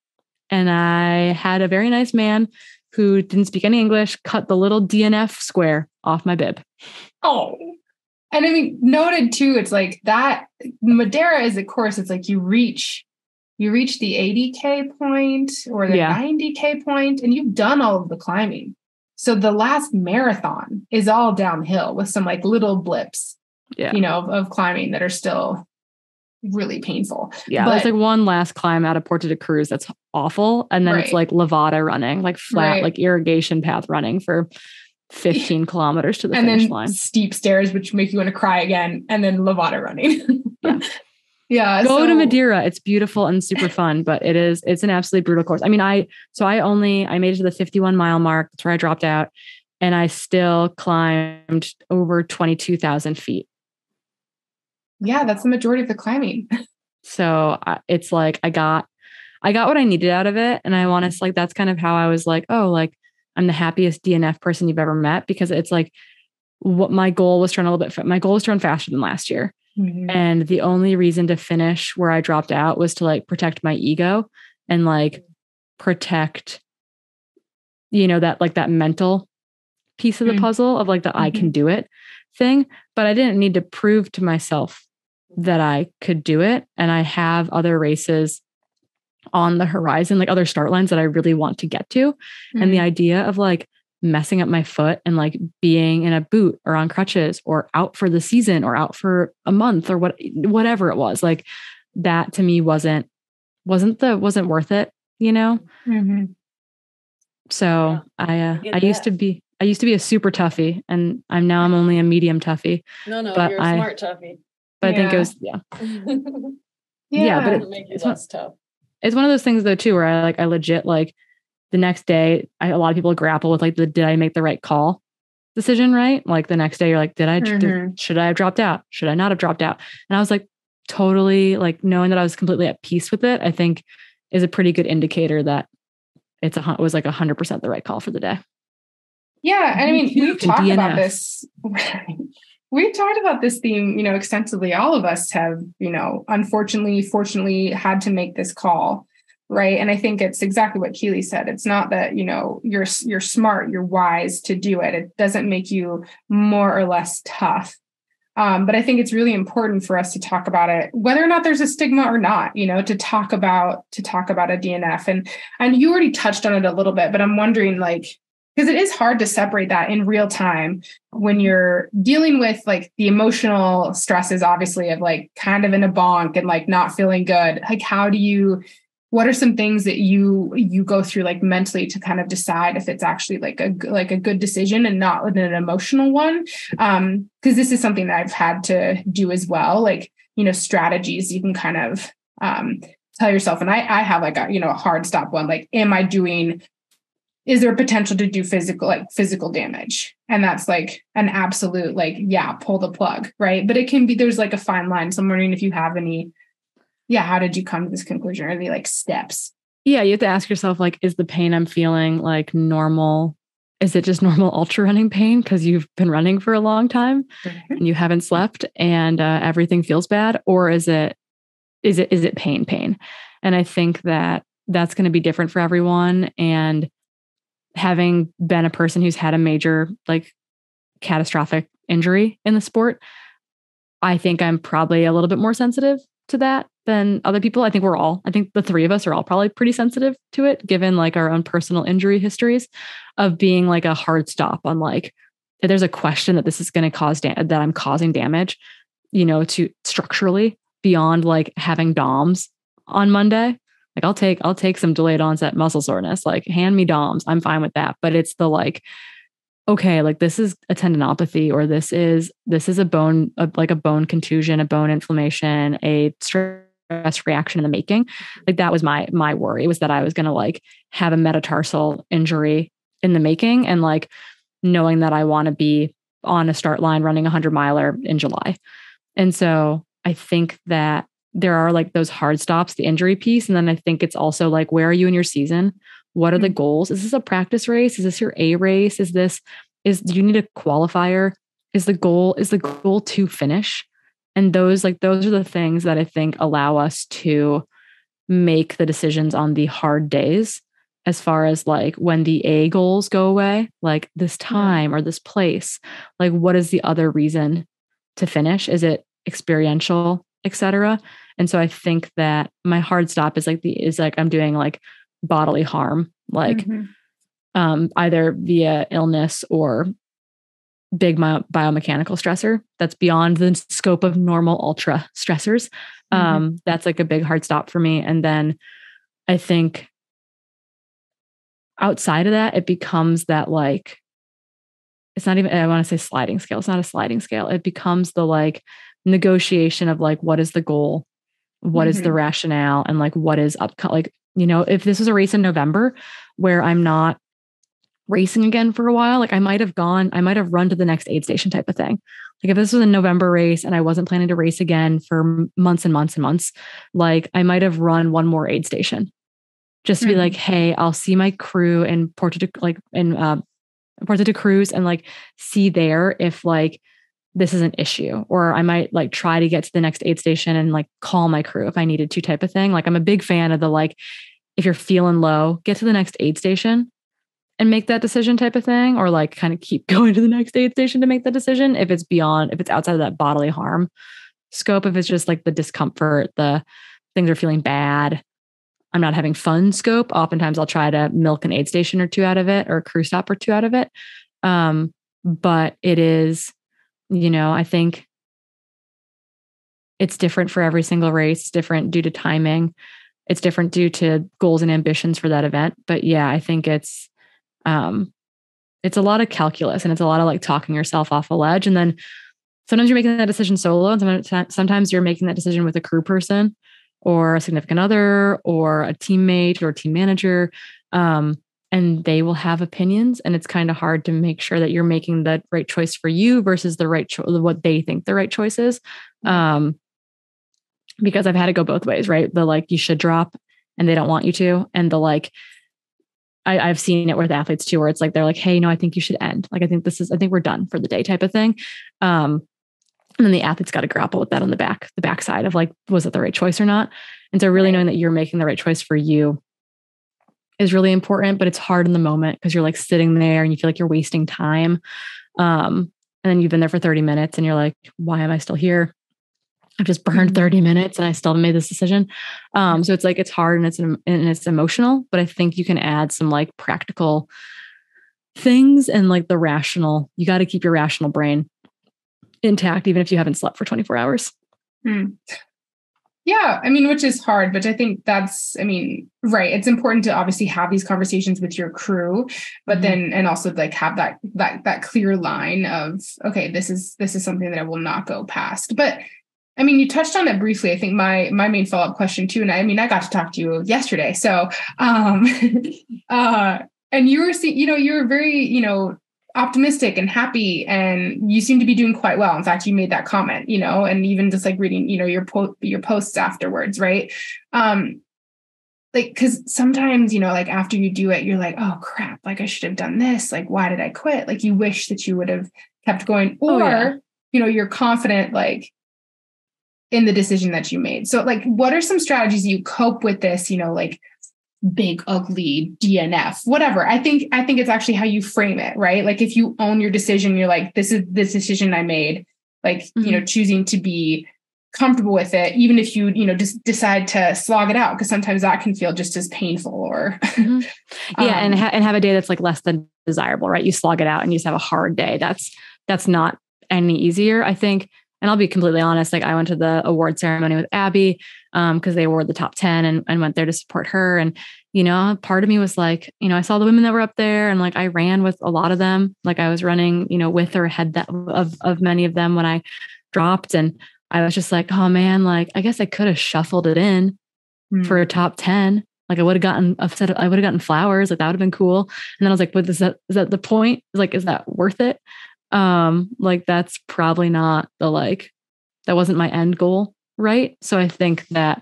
And I had a very nice man who didn't speak any English cut the little DNF square off my bib. Oh, and I mean, noted too, it's like that Madeira is a course. It's like you reach you reach the 80K point or the 90K point, and you've done all of the climbing. So the last marathon is all downhill with some like little blips, of climbing that are still really painful. Yeah. There's like one last climb out of Porta de Cruz that's awful. And then it's like Levada running, like flat, like irrigation path running for 15 kilometers to the finish line. Steep stairs, which make you want to cry again. And then Levada running. Yeah. Go to Madeira. It's beautiful and super fun, but it's an absolutely brutal course. I mean, I made it to the 51-mile mark. That's where I dropped out. And I still climbed over 22,000 feet. Yeah. That's the majority of the climbing. So it's like, I got what I needed out of it. And I want to, like, that's kind of how I was like, oh, like I'm the happiest DNF person you've ever met, because it's like what my goal was to run faster than last year. Mm-hmm. And the only reason to finish where I dropped out was to like protect my ego and like protect, that like that mental piece of the puzzle of like the I can do it thing. But I didn't need to prove to myself that I could do it. And I have other races on the horizon, like other start lines that I really want to get to. Mm-hmm. And the idea of like messing up my foot and like being in a boot or on crutches or out for the season or out for a month or whatever it was, like that to me wasn't worth it, Mm-hmm. So I used to be a super toughie, and I'm only a medium toughie. No, but you're a smart toughie. But I think it was, but it'll make you less tough. It's one of those things though too, where I legit like the next day, a lot of people grapple with like did I make the right call decision, right? Like the next day you're like, should I have dropped out? Should I not have dropped out? And I was like, totally like knowing that I was completely at peace with it, I think is a pretty good indicator that it was like 100% the right call for the day. Yeah. And I mean, we've talked about this. We've talked about this theme, extensively. All of us have, unfortunately, fortunately had to make this call. Right. And I think it's exactly what Keely said. It's not that, you're smart, you're wise to do it. It doesn't make you more or less tough. But I think it's really important for us to talk about it, whether or not there's a stigma or not, to talk about a DNF. And you already touched on it a little bit, but I'm wondering, like, because it is hard to separate that in real time when you're dealing with like the emotional stresses, obviously, of like kind of in a bonk and like not feeling good. Like, what are some things that you go through like mentally to kind of decide if it's actually like a good decision and not an emotional one? Because this is something that I've had to do as well. Like, strategies you can kind of tell yourself. And I have like a hard stop one, like, is there a potential to do physical damage? And that's like an absolute, like, pull the plug. Right. But it can be, there's like a fine line. So I'm wondering if you have any, how did you come to this conclusion? Are there like steps? Yeah. You have to ask yourself, like, is the pain I'm feeling like normal? Is it just normal ultra running pain? Because you've been running for a long time and you haven't slept and everything feels bad? Or is it pain? And I think that's going to be different for everyone. And having been a person who's had a major, like, catastrophic injury in the sport, I think I'm probably a little bit more sensitive to that than other people. I think the three of us are all probably pretty sensitive to it, given like our own personal injury histories of being like a hard stop on like, if there's a question that this is going to cause that I'm causing damage, to structurally beyond like having DOMs on Monday. Like I'll take some delayed onset muscle soreness, like hand me DOMs. I'm fine with that. But it's the like, okay, like this is a tendinopathy, or this is a bone, like a bone contusion, a bone inflammation, a stress reaction in the making. Like that was my worry, was that I was going to like have a metatarsal injury in the making, and like knowing that I want to be on a start line running 100-miler in July. And so I think that there are like those hard stops, the injury piece. And then I think it's also like, where are you in your season? What are the goals? Is this a practice race? Is this your A race? Do you need a qualifier? Is the goal to finish? And those are the things that I think allow us to make the decisions on the hard days, as far as like when the A goals go away, like this time or this place, like what is the other reason to finish? Is it experiential? etc. And so I think that my hard stop is like I'm doing like bodily harm, like either via illness or big biomechanical stressor that's beyond the scope of normal ultra stressors. That's like a big hard stop for me. And then I think outside of that, it becomes that like, it's not even, I want to say sliding scale. It's not a sliding scale. It becomes the like negotiation of like, what is the goal? What is the rationale? And like, what is up? Like, you know, if this was a race in November where I'm not racing again for a while, like I might have run to the next aid station type of thing. Like if this was a November race and I wasn't planning to race again for months and months and months, like I might have run one more aid station just to be like, hey, I'll see my crew in Porto de Cruz and like see there if like this is an issue, or I might like try to get to the next aid station and like call my crew if I needed to type of thing. Like I'm a big fan of the, like, if you're feeling low, get to the next aid station and make that decision type of thing, or like kind of keep going to the next aid station to make that decision. If it's outside of that bodily harm scope, if it's just like the discomfort, the things are feeling bad, I'm not having fun scope, oftentimes I'll try to milk an aid station or two out of it, or a crew stop or two out of it. But it is, you know, I think it's different for every single race. It's different due to timing. It's different due to goals and ambitions for that event. But yeah, I think it's a lot of calculus, and it's a lot of like talking yourself off a ledge. And then sometimes you're making that decision solo, and sometimes you're making that decision with a crew person or a significant other or a teammate or a team manager. And they will have opinions, and it's kind of hard to make sure that you're making the right choice for you versus the right what they think the right choice is. Because I've had to go both ways, right? The like, you should drop and they don't want you to. And the like, I've seen it with athletes too, where it's like, they're like, hey, no, I think you should end. Like, I think we're done for the day type of thing. And then the athlete's got to grapple with that on the backside of like, was it the right choice or not? And so really knowing that you're making the right choice for you is really important, but it's hard in the moment because you're like sitting there and you feel like you're wasting time. And then you've been there for 30 minutes and you're like, why am I still here? I've just burned 30 minutes and I still haven't made this decision. So it's like, it's hard and it's emotional, but I think you can add some like practical things and like the rational, you got to keep your rational brain intact, even if you haven't slept for 24 hours. Yeah. I mean, which is hard, but I think that's, I mean, right. It's important to obviously have these conversations with your crew, but then, and also like have that clear line of, okay, this is something that I will not go past. But I mean, you touched on it briefly. I think my main follow-up question too, and I mean, I got to talk to you yesterday. So, and you were, you were very, optimistic and happy, and you seem to be doing quite well. In fact, you made that comment, and even just like reading, your posts afterwards, right? Like, cause sometimes, like after you do it, you're like, oh crap, like I should have done this. Like, why did I quit? Like you wish that you would have kept going, or, you're confident, like in the decision that you made. So like, what are some strategies you cope with this, like big, ugly DNF, whatever. I think it's actually how you frame it, right? Like if you own your decision, you're like, this is this decision I made, like, choosing to be comfortable with it, even if you, just decide to slog it out, because sometimes that can feel just as painful or. And have a day that's like less than desirable, right? You slog it out and you just have a hard day. That's not any easier, I think. And I'll be completely honest, like I went to the award ceremony with Abby because they awarded the top 10 and went there to support her. And, part of me was like, I saw the women that were up there and like I ran with a lot of them. Like I was running, with or ahead of many of them when I dropped. And I was just like, oh man, like I guess I could have shuffled it in for a top 10. Like I would have gotten flowers. Like that would have been cool. And then I was like, but is that the point? Like, is that worth it? Like that's probably not that wasn't my end goal. Right. So I think that,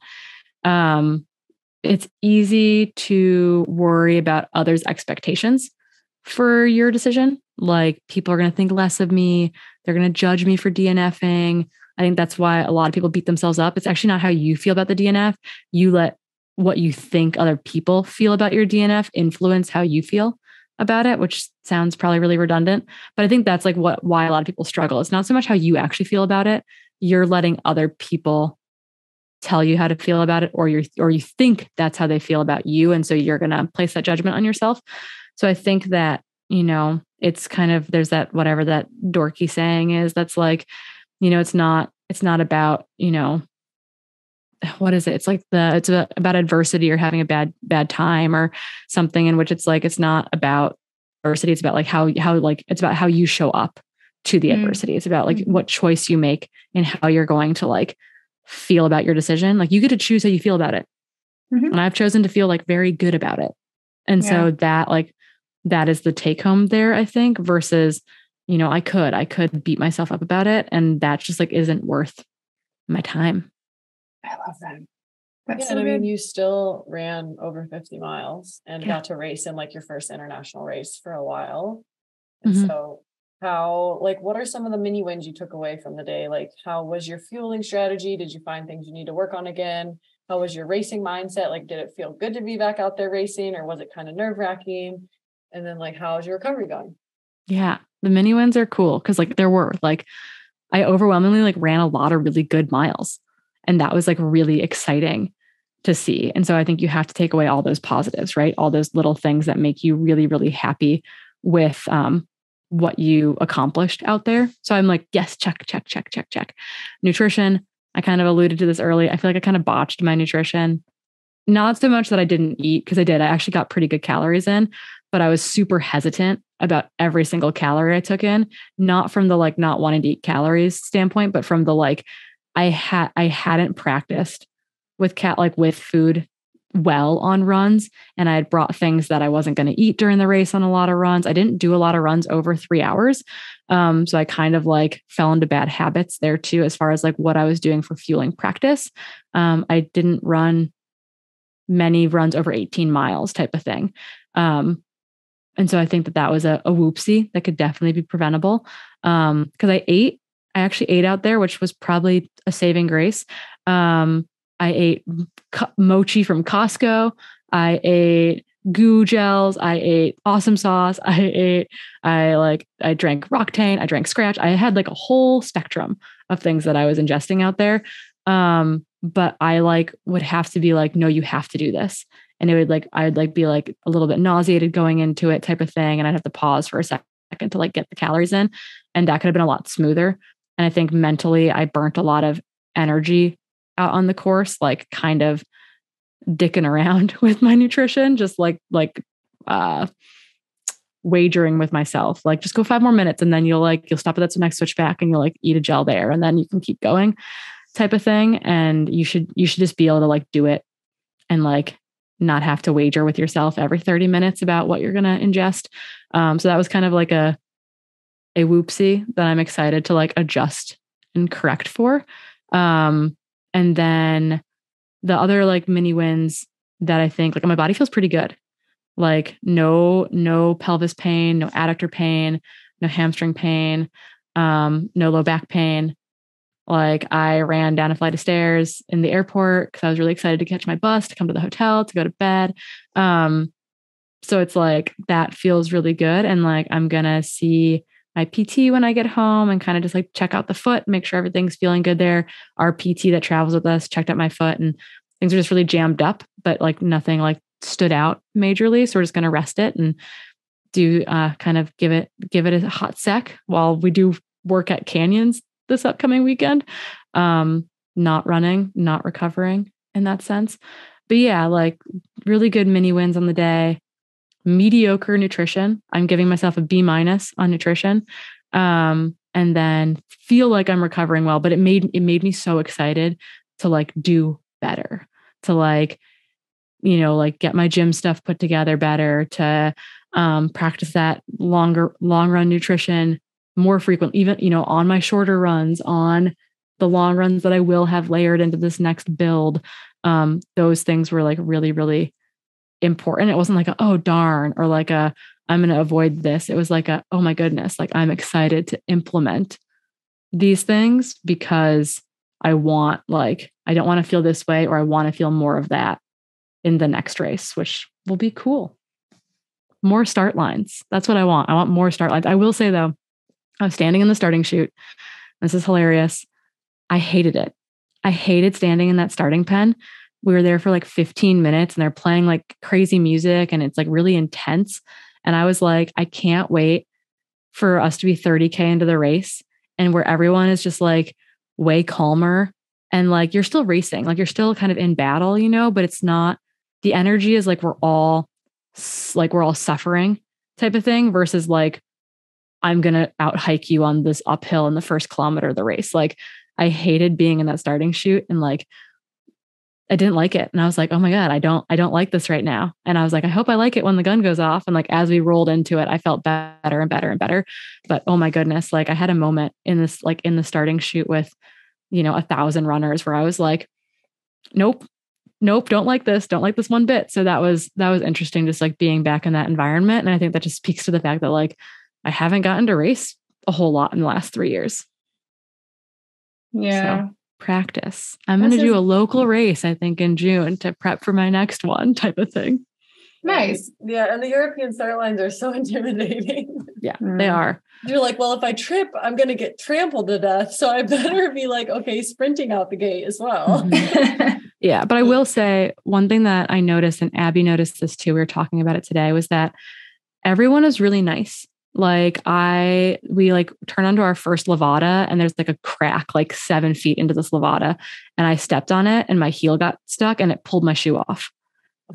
it's easy to worry about others' expectations for your decision. Like people are going to think less of me. They're going to judge me for DNFing. I think that's why a lot of people beat themselves up. It's actually not how you feel about the DNF. You let what you think other people feel about your DNF influence how you feel about it, which sounds probably really redundant, but I think that's like why a lot of people struggle. It's not so much how you actually feel about it. You're letting other people tell you how to feel about it, or you think that's how they feel about you. And so you're going to place that judgment on yourself. So I think that, it's kind of, there's that, whatever that dorky saying is, that's like, it's not about, what is it? It's like it's about adversity or having a bad time or something, in which it's like, it's not about adversity. It's about like how like, it's about how you show up to the adversity. It's about like what choice you make and how you're going to like feel about your decision. Like, you get to choose how you feel about it. And I've chosen to feel like very good about it. And so that is the take home there, I think, versus, I could beat myself up about it. And that just like isn't worth my time. I love that. That's so good. I mean, you still ran over 50 miles and got to race in like your first international race for a while. And so what are some of the mini wins you took away from the day? Like, how was your fueling strategy? Did you find things you need to work on again? How was your racing mindset? Like, did it feel good to be back out there racing, or was it kind of nerve-wracking? And then like, how's your recovery going? Yeah, the mini wins are cool. Cause like I overwhelmingly like ran a lot of really good miles, and that was like really exciting to see. And so I think you have to take away all those positives, right? All those little things that make you really, really happy with, what you accomplished out there. So I'm like, yes, check. Nutrition. I kind of alluded to this early. I feel like I kind of botched my nutrition. Not so much that I didn't eat, because I did. I actually got pretty good calories in, but I was super hesitant about every single calorie I took in, not from the like not wanting to eat calories standpoint, but from the like, I hadn't practiced with with food well on runs. And I had brought things that I wasn't going to eat during the race on a lot of runs. I didn't do a lot of runs over 3 hours. So I kind of like fell into bad habits there too, as far as like what I was doing for fueling practice. I didn't run many runs over 18 miles type of thing. And so I think that was a whoopsie that could definitely be preventable. Cause I actually ate out there, which was probably a saving grace. I ate mochi from Costco. I ate goo gels. I ate awesome sauce. I drank Roctane. I drank Scratch. I had like a whole spectrum of things that I was ingesting out there. But I like would have to be like, no, you have to do this. And it would like, I'd like be like a little bit nauseated going into it type of thing. And I'd have to pause for a second to like get the calories in. And that could have been a lot smoother. And I think mentally I burnt a lot of energy out on the course, like kind of dicking around with my nutrition, just like wagering with myself, like just go 5 more minutes and then you'll stop at that next switchback and you'll like eat a gel there and then you can keep going type of thing. And you should just be able to like do it and like not have to wager with yourself every 30 minutes about what you're going to ingest. So that was kind of like a whoopsie that I'm excited to like adjust and correct for. And then the other like mini wins that I think like my body feels pretty good. Like no pelvis pain, no adductor pain, no hamstring pain, no low back pain. Like I ran down a flight of stairs in the airport because I was really excited to catch my bus to come to the hotel to go to bed. So it's like that feels really good. And like I'm gonna see my PT when I get home and kind of just like check out the foot, make sure everything's feeling good there. Our PT that travels with us checked out my foot and things are just really jammed up, but like nothing like stood out majorly. So we're just going to rest it and do kind of give it a hot sec while we do work at canyons this upcoming weekend. Not running, not recovering in that sense. But yeah, like really good mini wins on the day. Mediocre nutrition. I'm giving myself a B- on nutrition. And then feel like I'm recovering well, but it made me so excited to like do better, to like, like get my gym stuff put together better, to practice that long run nutrition more frequent, even, on my shorter runs, on the long runs that I will have layered into this next build. Those things were like really, really important. It wasn't like oh darn, or like I'm going to avoid this. It was like oh my goodness, like I'm excited to implement these things because I don't want to feel this way, or I want to feel more of that in the next race, which will be cool. More start lines. That's what I want. I want more start lines. I will say though, I was standing in the starting chute. This is hilarious. I hated it. I hated standing in that starting pen. We were there for like 15 minutes and they're playing like crazy music and it's like really intense. And I was like, I can't wait for us to be 30K into the race and where everyone is just like way calmer and like you're still racing, like you're still kind of in battle, you know, but it's not, the energy is like we're all suffering type of thing versus like I'm going to out hike you on this uphill in the first kilometer of the race. Like I hated being in that starting chute and like I didn't like it. And I was like, oh my God, I don't like this right now. And I was like, I hope I like it when the gun goes off. And like, as we rolled into it, I felt better and better and better. But oh my goodness, like I had a moment in this, like in the starting chute with, 1,000 runners where I was like, nope, don't like this. Don't like this one bit. So that was interesting. Just like being back in that environment. And I think that just speaks to the fact that like, I haven't gotten to race a whole lot in the last 3 years. Yeah. So, practice. I'm going to do a local race, I think, in June to prep for my next one type of thing. Nice. Yeah. And the European start lines are so intimidating. Yeah, they are. You're like, well, if I trip, I'm going to get trampled to death. So I better be like, okay, sprinting out the gate as well. Mm-hmm. Yeah. But I will say one thing that I noticed, and Abby noticed this too, we were talking about it today, was that everyone is really nice. Like we like turn onto our first Levada and there's like a crack like 7 feet into this Levada and I stepped on it and my heel got stuck and it pulled my shoe off.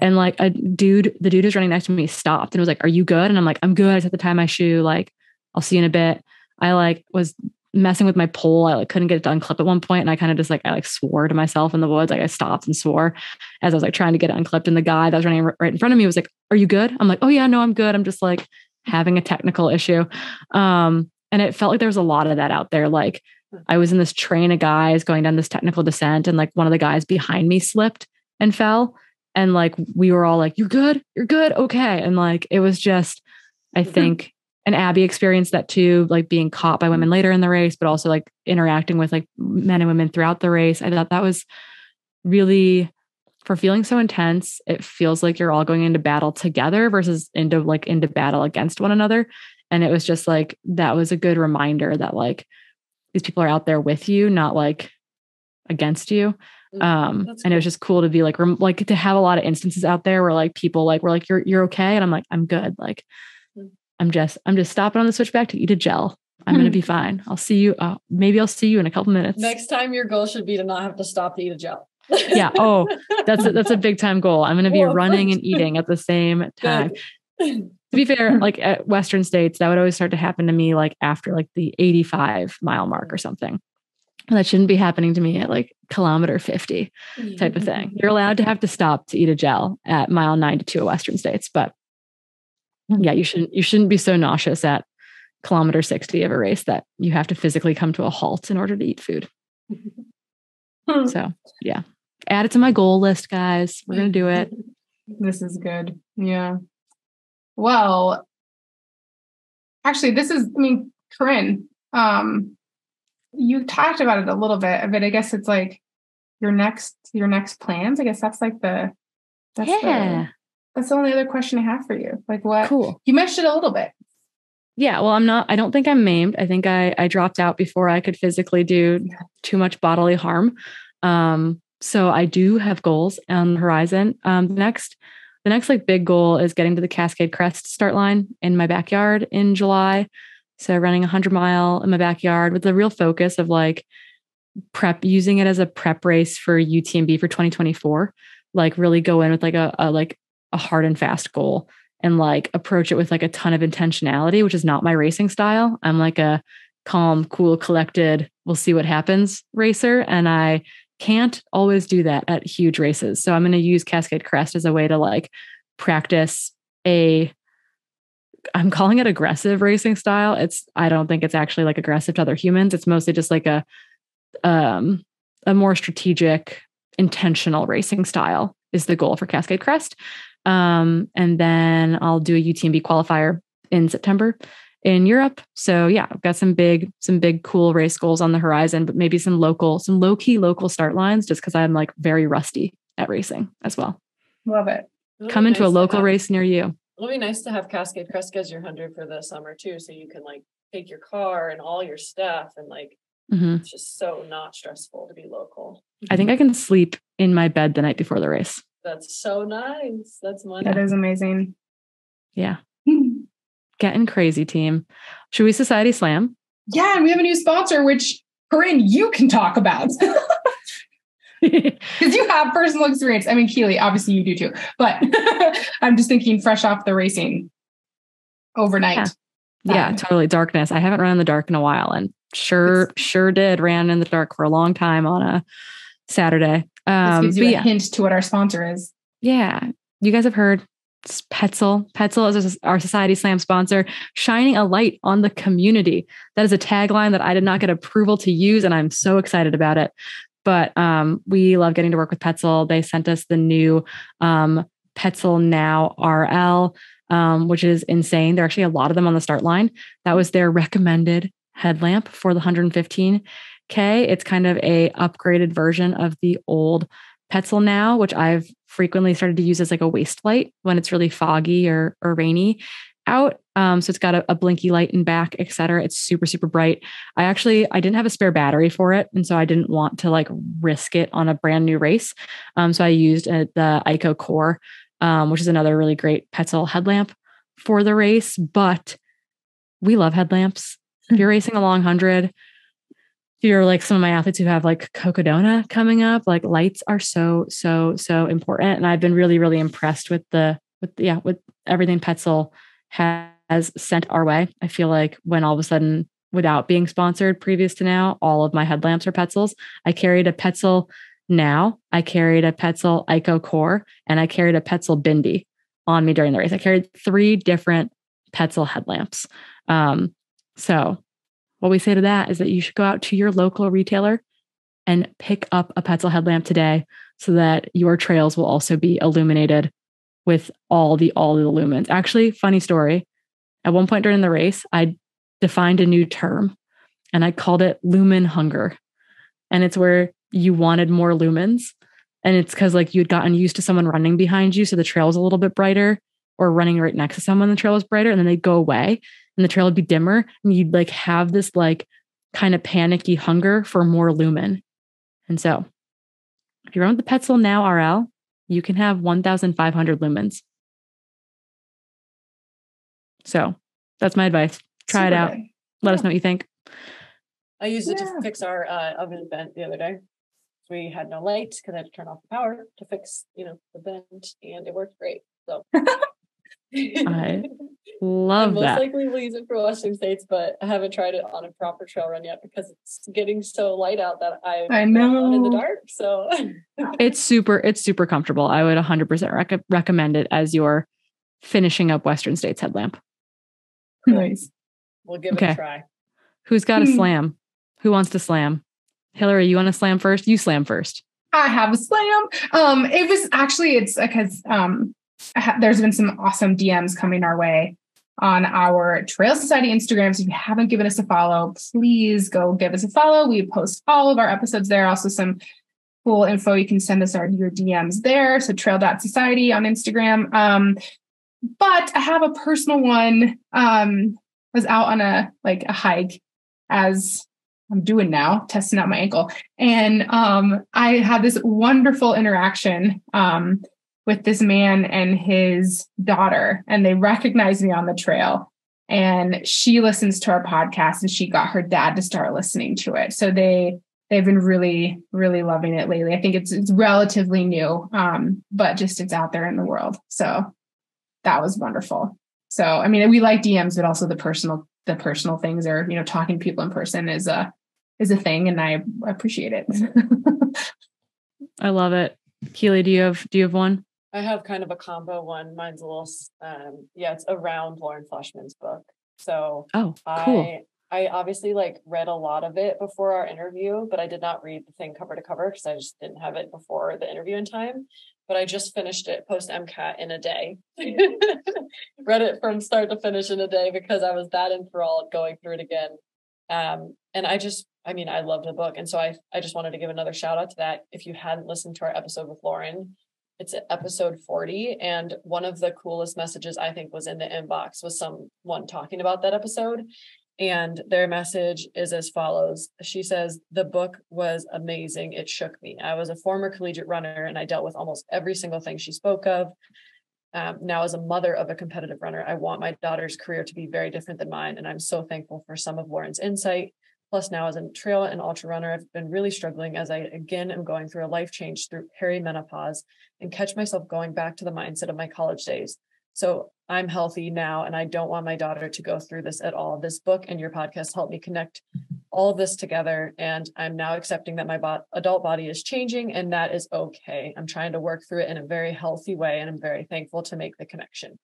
And like the dude who's running next to me stopped and was like, are you good? And I'm like, I'm good. I just have to tie my shoe. Like, I'll see you in a bit. I like was messing with my pole. I like couldn't get it to unclip at one point. And I kind of just like, I like swore to myself in the woods. Like I stopped and swore as I was like trying to get it unclipped. And the guy that was running right in front of me was like, are you good? I'm like, oh yeah, no, I'm good. I'm just like having a technical issue. And it felt like there was a lot of that out there. Like I was in this train of guys going down this technical descent and like one of the guys behind me slipped and fell. And like, we were all like, you're good. Okay. And like, it was just, I think, and Abby experienced that too, like being caught by women later in the race, but also like interacting with like men and women throughout the race. I thought that was really, for feeling so intense, it feels like you're all going into battle together versus into battle against one another. And it was just like, that was a good reminder that like these people are out there with you, not like against you. And it was just cool to be like to have a lot of instances out there where like people like were like, you're okay. And I'm like, I'm good. Like, I'm just stopping on the switchback to eat a gel. I'm going to be fine. I'll see you. Maybe I'll see you in a couple minutes. Next time your goal should be to not have to stop to eat a gel. Yeah. Oh, that's a big time goal. I'm going to be running and eating at the same time. To be fair, like at Western states, that would always start to happen to me like after like the 85 mile mark or something. And that shouldn't be happening to me at like kilometer 50 type of thing. You're allowed to have to stop to eat a gel at mile 92 of Western states, but yeah, you shouldn't be so nauseous at kilometer 60 of a race that you have to physically come to a halt in order to eat food. So yeah, add it to my goal list, guys. We're going to do it. This is good. Yeah. Well, actually Corrine, you talked about it a little bit, but I guess it's like your next plans. I guess that's like that's the only other question I have for you. Like what? Cool. You mentioned it a little bit. Yeah. Well, I don't think I'm maimed. I think I dropped out before I could physically do too much bodily harm. So I do have goals on the horizon. The next like big goal is getting to the Cascade Crest start line in my backyard in July. So running 100-mile in my backyard with the real focus of like using it as a prep race for UTMB for 2024, like really go in with like a hard and fast goal and like approach it with like a ton of intentionality, which is not my racing style. I'm like a calm, cool, collected, we'll see what happens racer. And I can't always do that at huge races. So I'm going to use Cascade Crest as a way to like practice I'm calling it aggressive racing style. I don't think it's actually like aggressive to other humans. It's mostly just like a more strategic, intentional racing style is the goal for Cascade Crest. And then I'll do a UTMB qualifier in September in Europe. So yeah, I've got some big, cool race goals on the horizon, but maybe some low-key local start lines just because I'm like very rusty at racing as well. Love it. Come into a local race near you. It'll be nice to have Cascade Crest as your 100 for the summer too. So you can like take your car and all your stuff and like, It's just so not stressful to be local. I think I can sleep in my bed the night before the race. That's so nice. That's money. That is amazing. Yeah. Getting crazy, team. Should we Society Slam? Yeah, and we have a new sponsor, which Corrine, you can talk about. Because you have personal experience. I mean, Keely, obviously you do too. But I'm just thinking fresh off the racing overnight. Yeah, totally. Darkness. I haven't run in the dark in a while, and sure did ran in the dark for a long time on a Saturday. This gives you a hint to what our sponsor is. Yeah. You guys have heard Petzl. Petzl is our Society Slam sponsor, shining a light on the community. That is a tagline that I did not get approval to use, and I'm so excited about it. But we love getting to work with Petzl. They sent us the new Petzl Now RL, which is insane. There are actually a lot of them on the start line. That was their recommended headlamp for the 115K. It's kind of a upgraded version of the old Petzl Now, which I've frequently started to use as like a waist light when it's really foggy or rainy out. So it's got a blinky light in back, et cetera. It's super, super bright. I didn't have a spare battery for it. And so I didn't want to like risk it on a brand new race. So I used the ICO Core, which is another really great Petzl headlamp for the race. But we love headlamps. If you're racing a long 100, if you're like some of my athletes who have like Cocodona coming up, like lights are so, so, so important. And I've been really, really impressed with with everything Petzl has sent our way. I feel like when all of a sudden, without being sponsored previous to now, all of my headlamps are Petzls. I carried a Petzl Now, I carried a Petzl ICO Core, and I carried a Petzl Bindi on me during the race. I carried 3 different Petzl headlamps. So what we say to that is that you should go out to your local retailer and pick up a Petzl headlamp today so that your trails will also be illuminated with all the lumens. Actually, funny story. At one point during the race, I defined a new term and I called it lumen hunger. And it's where you wanted more lumens. And it's because like you'd gotten used to someone running behind you. So the trail was a little bit brighter, or running right next to someone, the trail was brighter, and then they'd go away and the trail would be dimmer. And you'd like have this like kind of panicky hunger for more lumen. And so if you run with the Petzl Now RL, you can have 1,500 lumens. So that's my advice. Try it out. Let us know what you think. I used it to fix our oven vent the other day. We had no light because I had to turn off the power to fix, the vent, and it worked great. So I love that. Most likely we'll use it for Western States, but I haven't tried it on a proper trail run yet because it's getting so light out that I know run in the dark. So it's super comfortable. I would 100% recommend it as your finishing up Western States headlamp. Nice. We'll give it a try. Who's got a slam? Who wants to slam? Hillary, you want to slam first? You slam first. I have a slam. It's because there's been some awesome DMs coming our way on our Trail Society Instagram. So if you haven't given us a follow, please go give us a follow. We post all of our episodes there. Also some cool info. You can send us your DMs there. So trail.society on Instagram. But I have a personal one. I was out on a hike, as I'm doing now, testing out my ankle. And I had this wonderful interaction with this man and his daughter, and they recognized me on the trail. And she listens to our podcast, and she got her dad to start listening to it. So they've been really, really loving it lately. I think it's relatively new, but just it's out there in the world. So that was wonderful. So, I mean, we like DMs, but also the personal things, or, talking to people in person is a thing, and I appreciate it. I love it. Keely, do you have one? I have kind of a combo one. Mine's a little, it's around Lauren Fleshman's book. So cool. I obviously read a lot of it before our interview, but I did not read the thing cover to cover because I just didn't have it before the interview in time. But I just finished it post MCAT in a day. Read it from start to finish in a day because I was that enthralled going through it again. And I loved the book. And so I just wanted to give another shout out to that. If you hadn't listened to our episode with Lauren, it's episode 40. And one of the coolest messages I think was in the inbox was someone talking about that episode. And their message is as follows. She says, the book was amazing. It shook me. I was a former collegiate runner and I dealt with almost every single thing she spoke of. Now, as a mother of a competitive runner, I want my daughter's career to be very different than mine. And I'm so thankful for some of Lauren's insight. Plus, now as a trail and ultra runner, I've been really struggling as I again am going through a life change through perimenopause and catch myself going back to the mindset of my college days. So I'm healthy now, and I don't want my daughter to go through this at all. This book and your podcast helped me connect all of this together. And I'm now accepting that my adult body is changing, and that is okay. I'm trying to work through it in a very healthy way, and I'm very thankful to make the connection.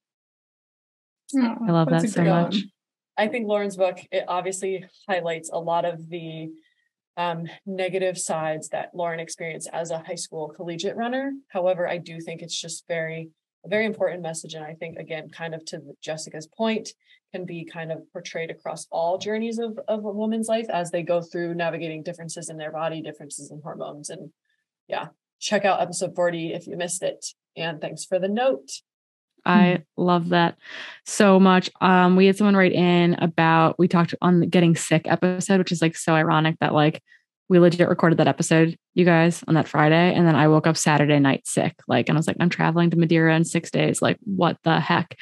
Oh, I love that so much. I think Lauren's book, it obviously highlights a lot of the negative sides that Lauren experienced as a high school collegiate runner. However, I do think it's just a very important message. And I think, again, kind of to Jessica's point, can be kind of portrayed across all journeys of a woman's life as they go through navigating differences in their body, differences in hormones. And yeah, check out episode 40 if you missed it. And thanks for the note. I love that so much. We had someone write in about, we talked on the getting sick episode, which is like so ironic that like we legit recorded that episode, you guys, on that Friday. And then I woke up Saturday night sick. Like, and I was like, I'm traveling to Madeira in 6 days. Like, what the heck?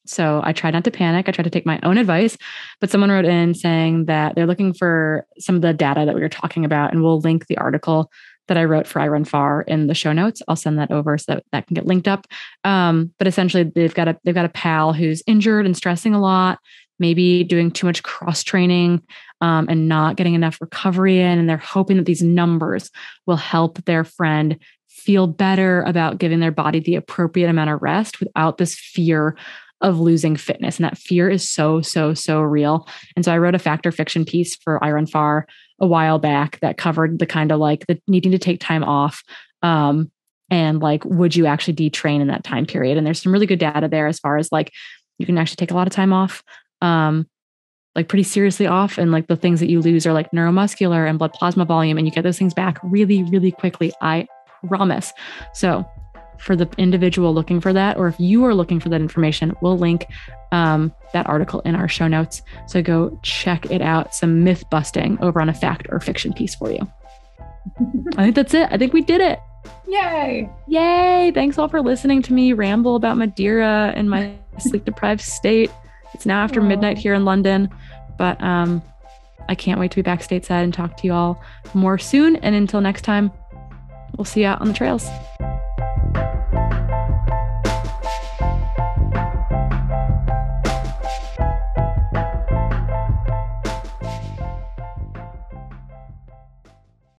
So I tried not to panic. I tried to take my own advice, but someone wrote in saying that they're looking for some of the data that we were talking about, and we'll link the article that I wrote for I Run Far in the show notes. I'll send that over so that can get linked up. But essentially they've got a pal who's injured and stressing a lot, maybe doing too much cross training, and not getting enough recovery in. And they're hoping that these numbers will help their friend feel better about giving their body the appropriate amount of rest without this fear of losing fitness. And that fear is so, so, so real. And so I wrote a fact or fiction piece for I Run Far a while back that covered the kind of like the needing to take time off. And like, would you actually detrain in that time period? And there's some really good data there as far as like, you can actually take a lot of time off, like pretty seriously off. And like the things that you lose are like neuromuscular and blood plasma volume. And you get those things back really, really quickly. I promise. So for the individual looking for that, or if you are looking for that information, we'll link that article in our show notes. So go check it out. Some myth busting over on a fact or fiction piece for you. I think that's it. I think we did it. Yay. Yay. Thanks all for listening to me ramble about Madeira and my sleep deprived state. It's now after midnight here in London, but I can't wait to be back stateside and talk to you all more soon. And until next time, we'll see you out on the trails.